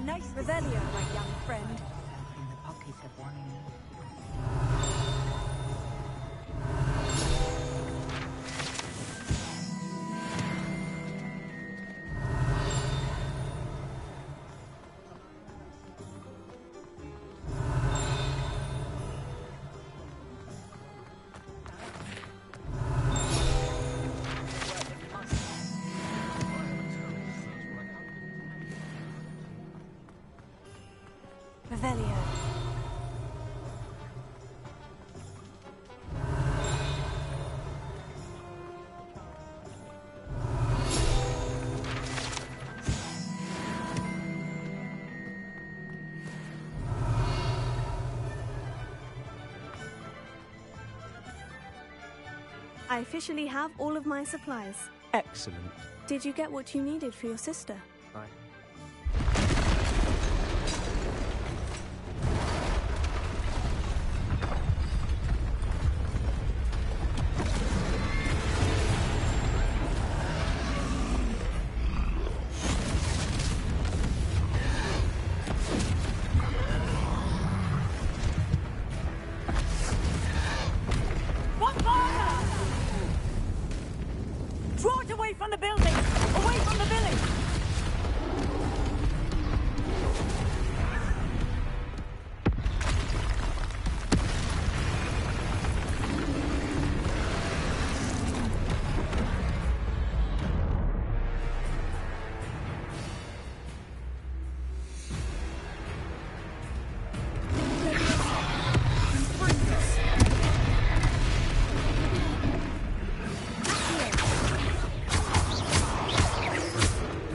Nice Revelio, my young friend. In the pocket of one knee. Revelio. I officially have all of my supplies. Excellent. Did you get what you needed for your sister? Draw it away from the building! Away from the village!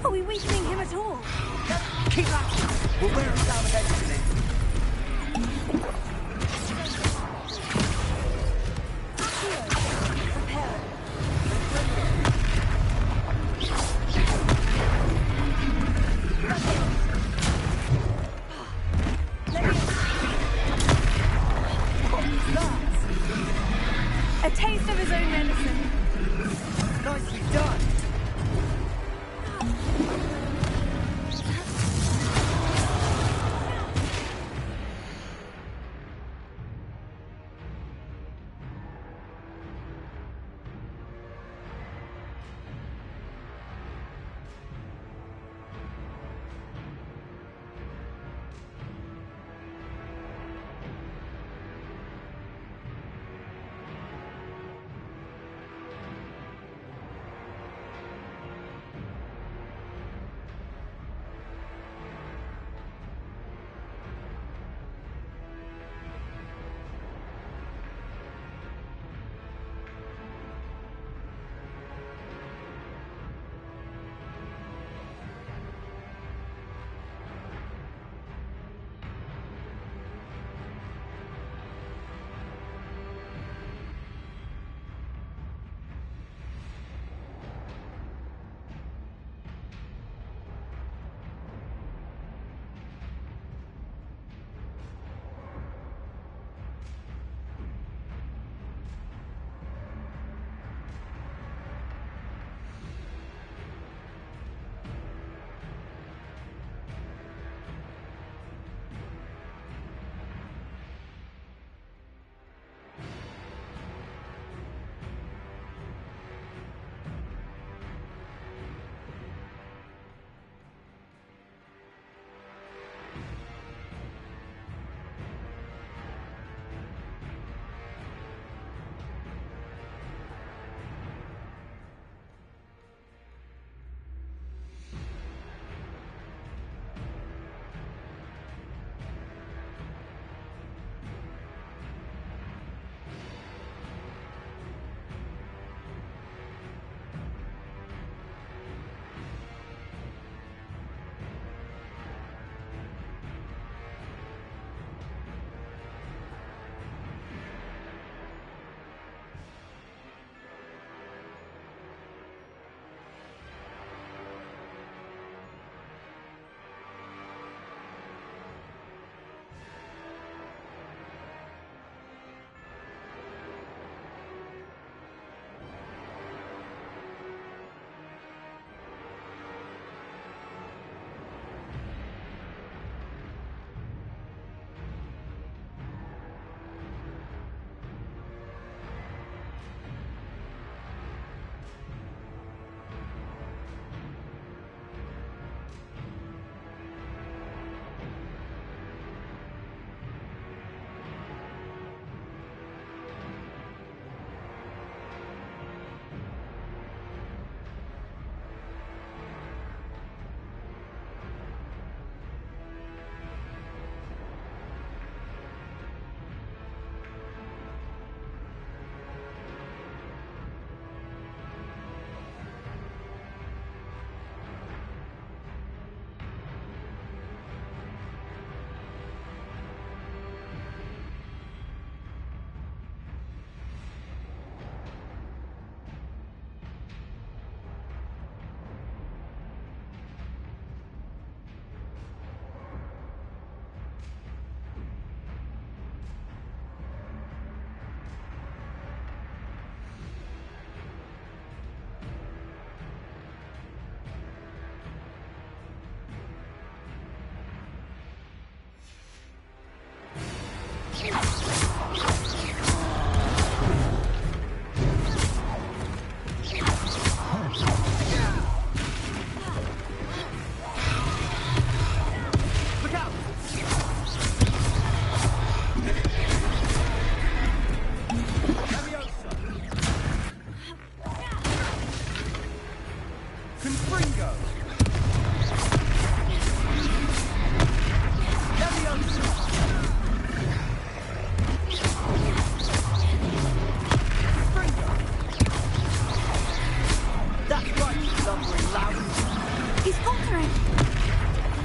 Are we weakening him at all? Keep up! We'll wear him down eventually. A taste of his own medicine. Nicely done.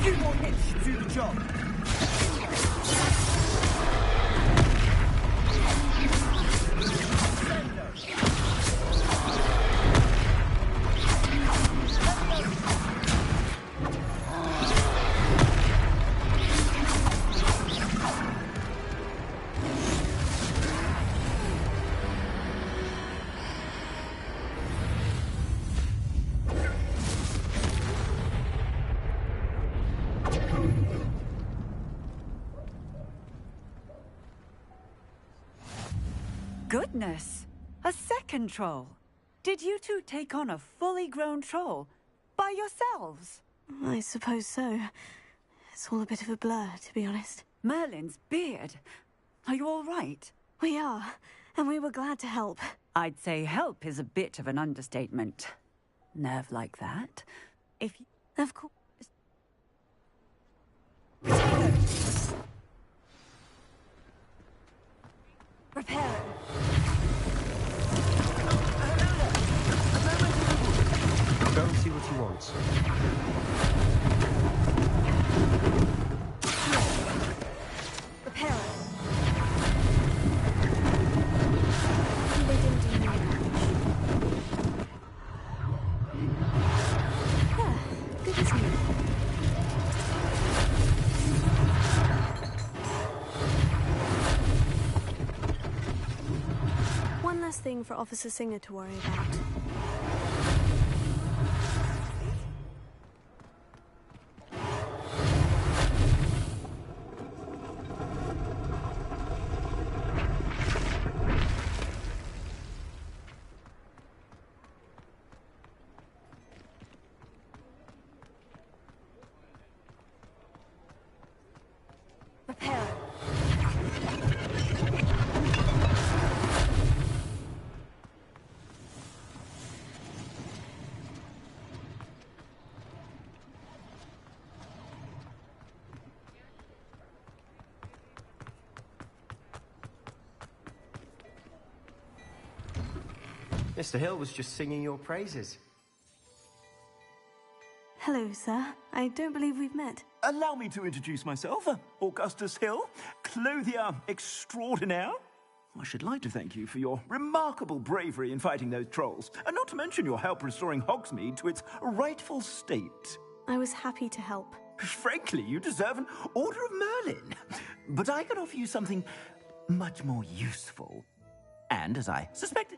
few more hits should do the job. Goodness! A second troll! Did you two take on a fully grown troll? By yourselves? I suppose so. It's all a bit of a blur, to be honest. Merlin's beard. Are you all right? We are, and we were glad to help. I'd say help is a bit of an understatement. Nerve like that. If you... Of course. Repair it. Go and see what he wants. Repair it. They didn't do much. Yeah, good as new. One less thing for Officer Singer to worry about. Mr. Hill was just singing your praises. Hello, sir. I don't believe we've met. Allow me to introduce myself, Augustus Hill, clothier extraordinaire. I should like to thank you for your remarkable bravery in fighting those trolls, and not to mention your help restoring Hogsmeade to its rightful state. I was happy to help. Frankly, you deserve an Order of Merlin. But I can offer you something much more useful. And, as I suspected...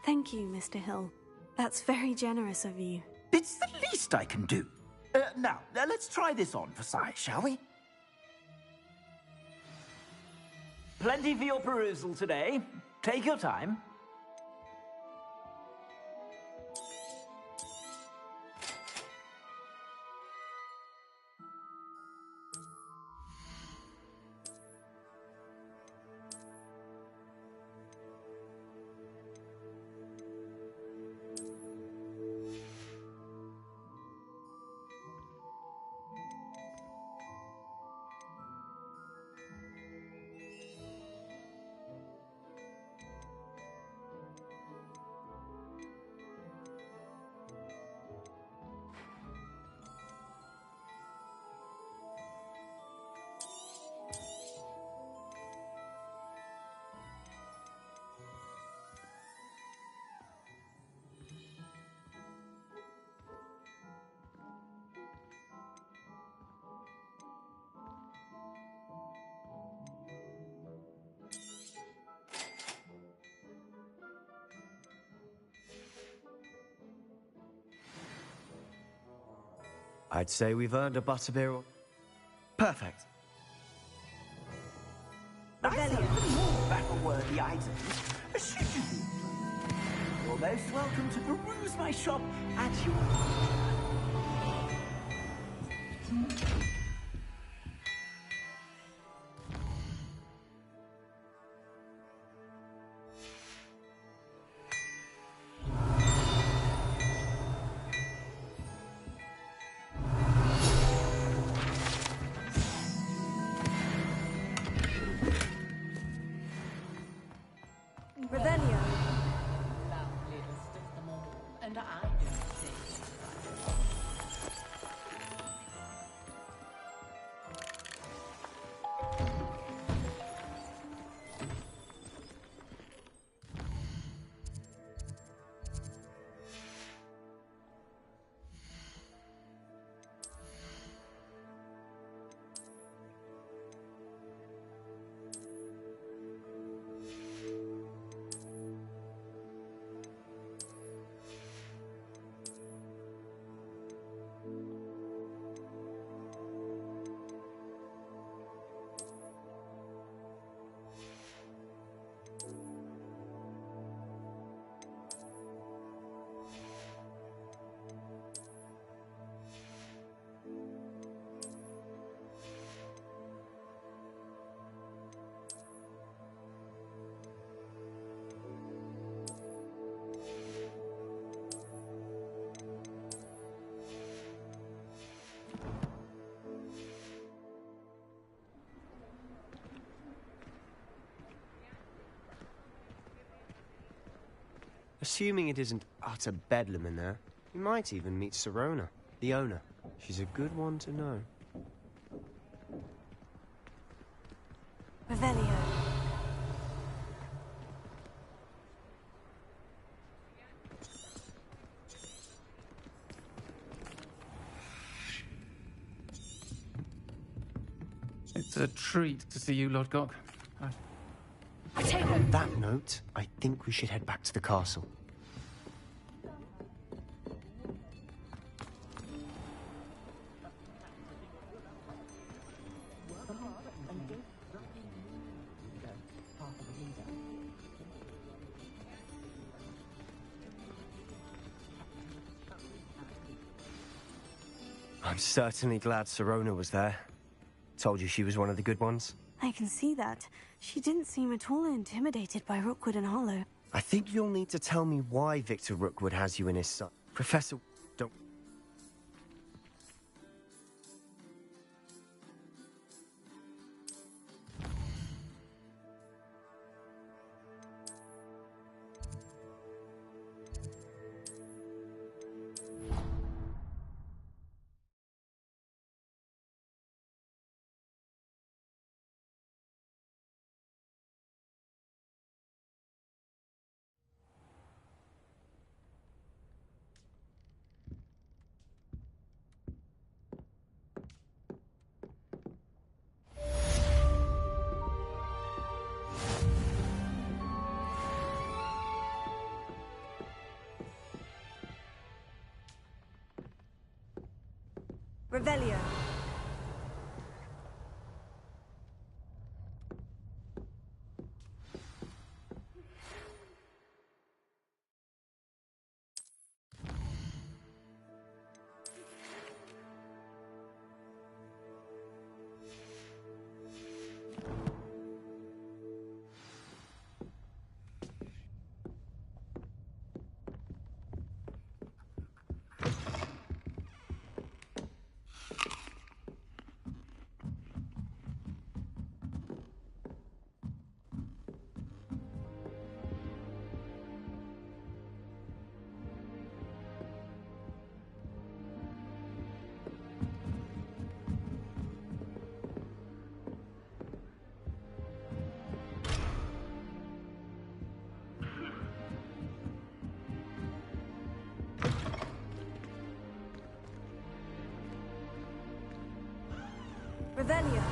Thank you, Mr. Hill. That's very generous of you. It's the least I can do. Now, let's try this on for size, shall we? Plenty for your perusal today. Take your time. I'd say we've earned a butterbeer. Perfect. I have more battle-worthy items. Should you be? You're most welcome to peruse my shop at your... Revelio. Loveliest of them all, and I don't say so. Assuming it isn't utter bedlam in there, you might even meet Sirona, the owner. She's a good one to know. Revelio. It's a treat to see you, Lord Gok. On that note, I think we should head back to the castle. I'm certainly glad Sirona was there. Told you she was one of the good ones. I can see that. She didn't seem at all intimidated by Rookwood and Harlow. I think you'll need to tell me why Victor Rookwood has you in his sight. Professor, don't... Revelio. Revelio.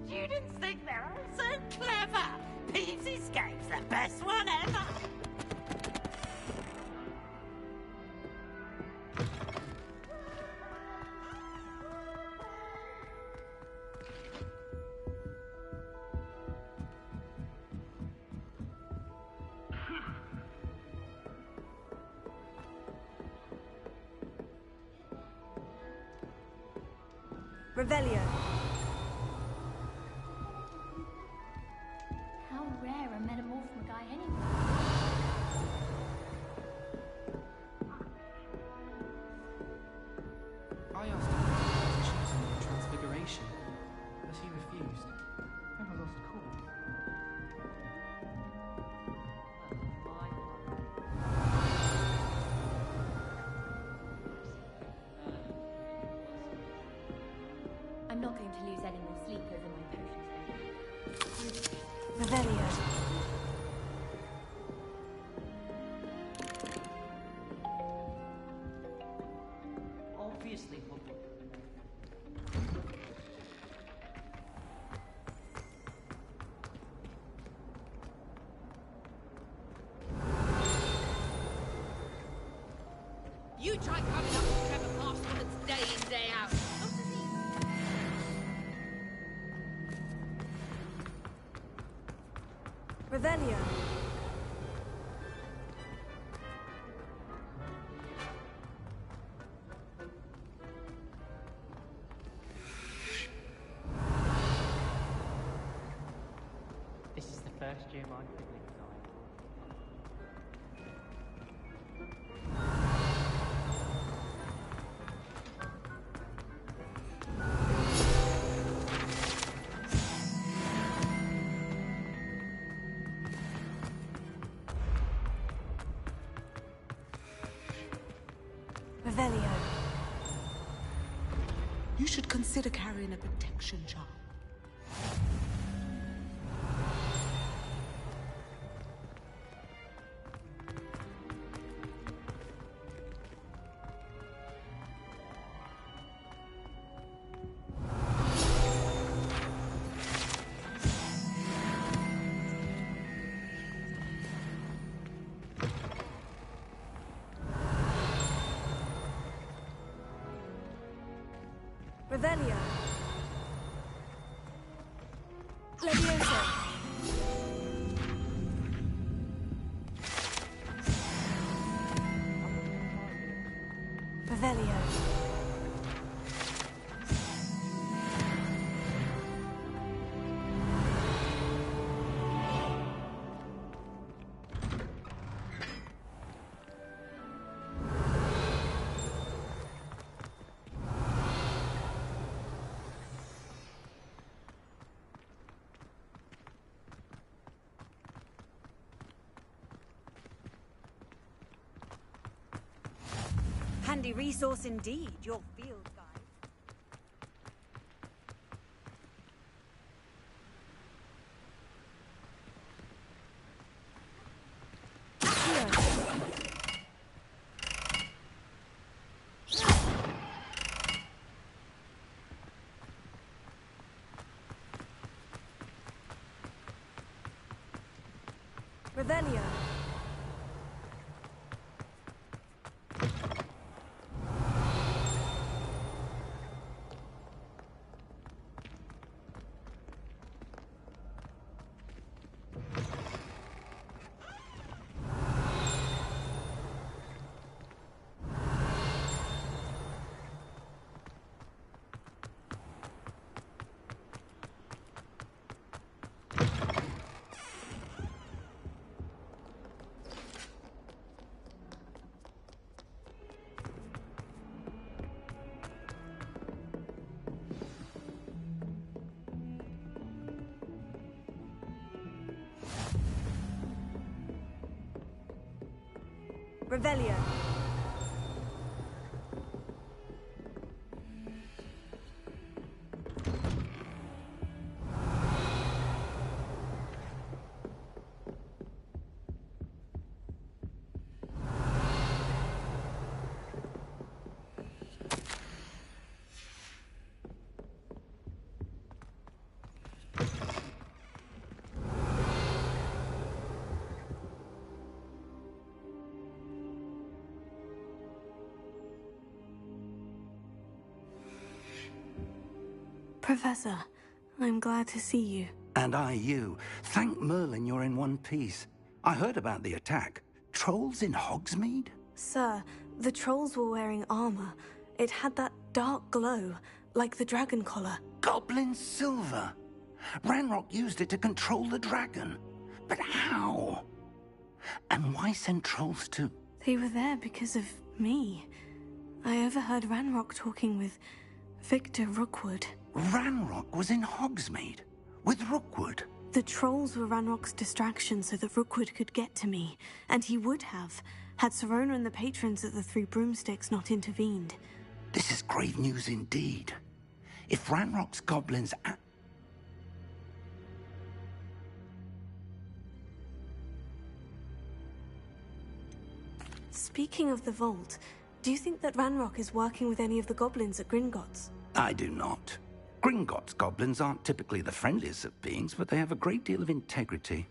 Students think they're all so clever. Peeves Escape's the best one ever. Revelio. How rare a metamorph guy anyway. I asked him to choose him in Transfiguration, but he refused. Never lost cause. I'm not going to lose any more sleep over my potions. Revelio. Obviously, You try coming up with Trevor Parsons day in, day out. Revelio. This is the first year my siblings died. Revelio. You should consider carrying a protection charm. Revelio. Levioso. Revelio. Handy resource indeed, your field guide. Revelio. Revelio. Professor, I'm glad to see you. And I you. Thank Merlin you're in one piece. I heard about the attack. Trolls in Hogsmeade? Sir, the trolls were wearing armor. It had that dark glow, like the dragon collar. Goblin silver. Ranrock used it to control the dragon. But how? And why send trolls to... They were there because of me. I overheard Ranrock talking with Victor Rookwood. Ranrock was in Hogsmeade with Rookwood. The trolls were Ranrock's distraction so that Rookwood could get to me, and he would have, had Serona and the patrons at the Three Broomsticks not intervened. This is grave news indeed. If Ranrock's goblins... Speaking of the vault, do you think that Ranrock is working with any of the goblins at Gringotts? I do not. Gringotts goblins aren't typically the friendliest of beings, but they have a great deal of integrity.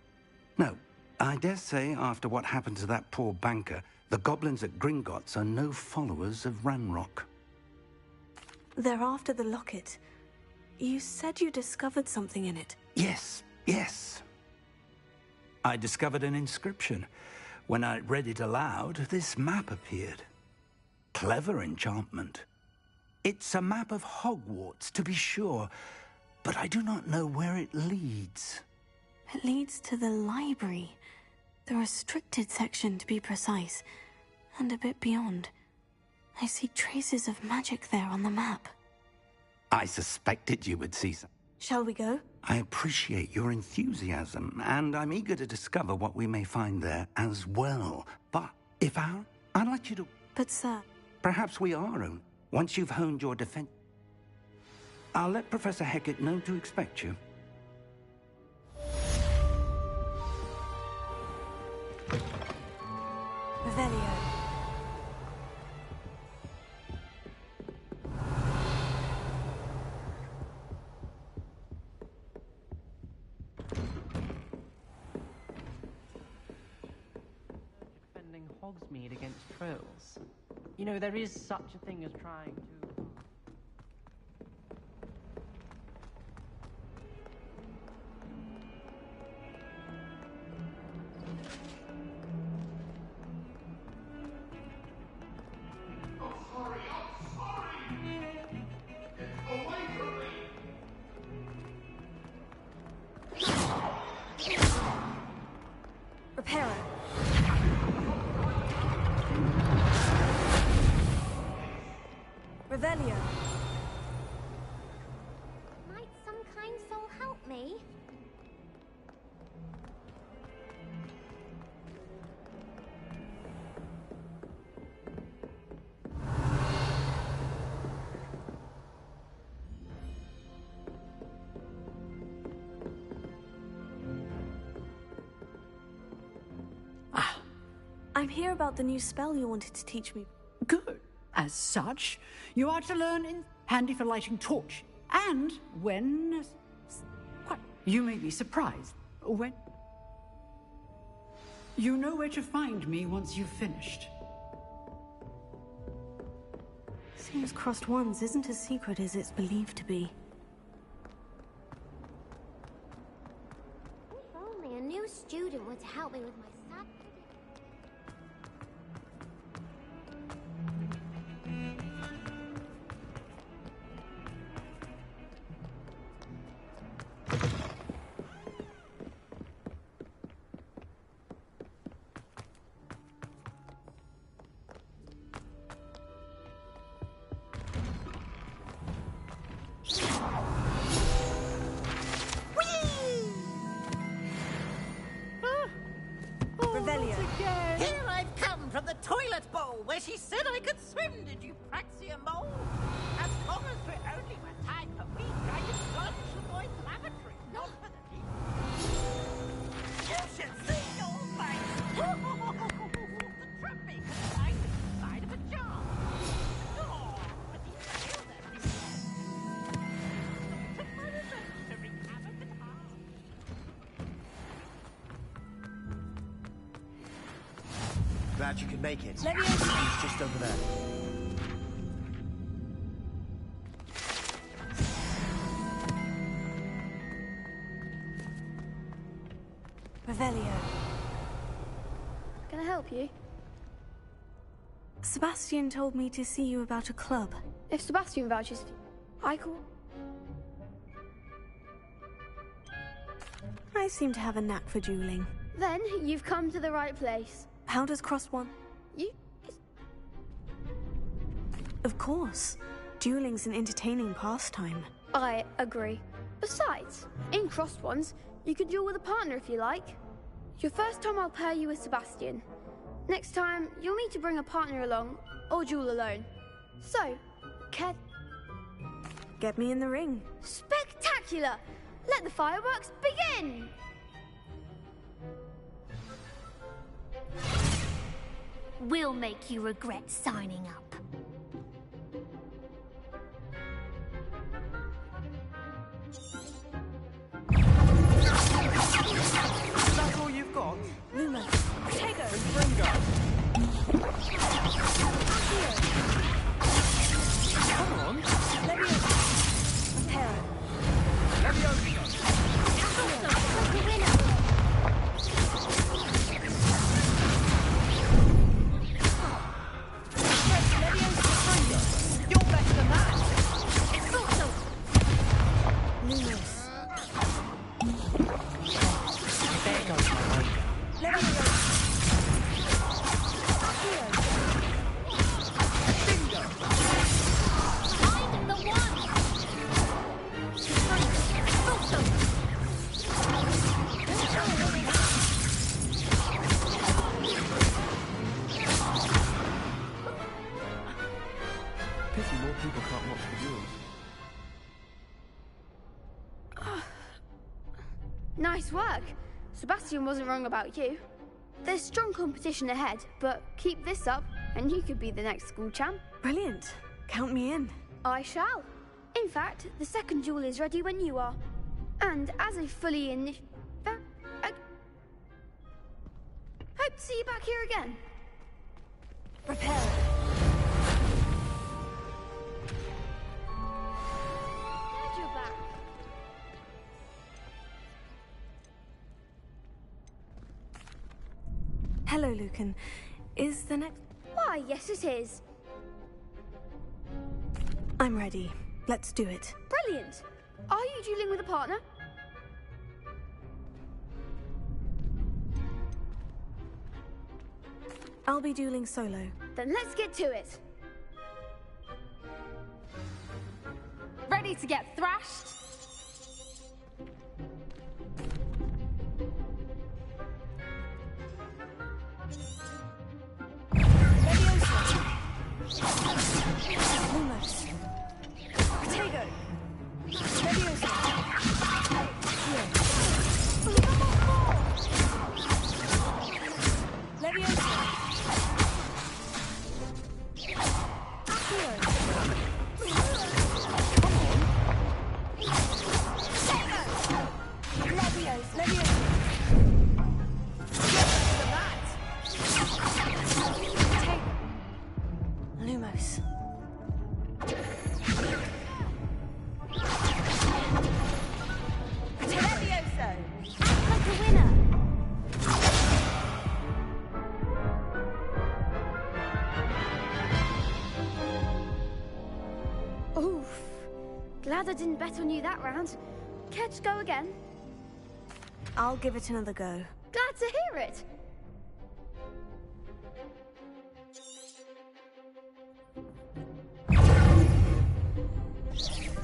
No, I dare say after what happened to that poor banker, the goblins at Gringotts are no followers of Ranrock. They're after the locket. You said you discovered something in it. Yes. I discovered an inscription. When I read it aloud, this map appeared. Clever enchantment. It's a map of Hogwarts, to be sure, but I do not know where it leads. It leads to the library. The restricted section, to be precise, and a bit beyond. I see traces of magic there on the map. I suspected you would see some. Shall we go? I appreciate your enthusiasm, and I'm eager to discover what we may find there as well. But if I'd like you to... But, sir... Perhaps we are own. Once you've honed your defense... I'll let Professor Hecat know to expect you. Revelio. Defending Hogsmeade against trolls. You know, there is such a thing as trying to... Reparo. Revelio. Might some kind soul help me? I'm here about the new spell you wanted to teach me. Good. As such, you are to learn in handy for lighting torch. And when... What? You may be surprised. When... You know where to find me once you've finished. Seems Crossed Wands isn't as secret as it's believed to be. If only a new student were to help me with my sad... Revelio. Here I've come from the toilet bowl where she said I could swim, did you praxia mole? As long as we're only one time per week, I can plunge the boys' lavatory, not for the people. You should see your face! The trapping inside of a jar. Oh, but you feel that this to my revenge to wreak havoc at heart. Glad you could make it. Let me in. He's just over there. Revelio. Can I help you? Sebastian told me to see you about a club. If Sebastian vouches for you, I call. I seem to have a knack for dueling. Then you've come to the right place. How does Crossed Wands? You... Of course. Dueling's an entertaining pastime. I agree. Besides, in Crossed Wands, you can duel with a partner if you like. Your first time I'll pair you with Sebastian. Next time, you'll need to bring a partner along, or duel alone. So, Get me in the ring. Spectacular! Let the fireworks begin! We'll make you regret signing up. Is that all you've got? Luma. Tego. And Fringo. Come on. Leviosa. Reparo. Leviosa. Revelio. Nice work. Sebastian wasn't wrong about you. There's strong competition ahead, but keep this up and you could be the next school champ. Brilliant. Count me in. I shall. In fact, the second duel is ready when you are. And as a fully hope to see you back here again. Prepare. Glad you're back. Hello, Lucan. Is the next... Why, yes it is. I'm ready. Let's do it. Brilliant. Are you dueling with a partner? I'll be dueling solo. Then let's get to it. Ready to get thrashed? Almost. Potato. Leviosa. Here. Leviosa. Here. Leviosa. Leviosa. Lumos. Levioso! Act like a winner! Oof. Glad I didn't bet on you that round. Care to go again? I'll give it another go. Glad to hear it.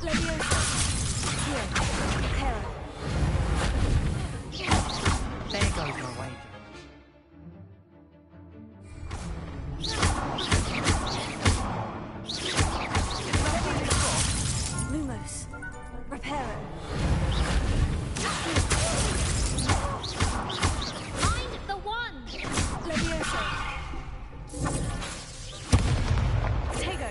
Leviosa. Here. Hera. There goes my wager. Lumos. Reparo. Find the one! Leviosa. Potato.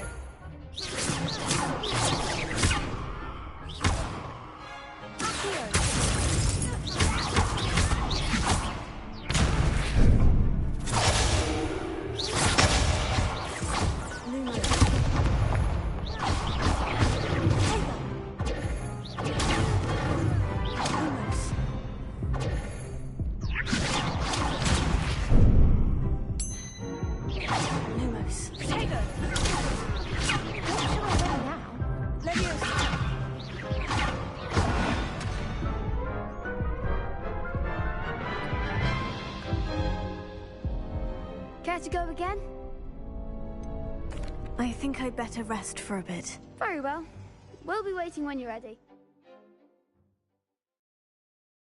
Care to go again? I think I'd better rest for a bit. Very well. We'll be waiting when you're ready.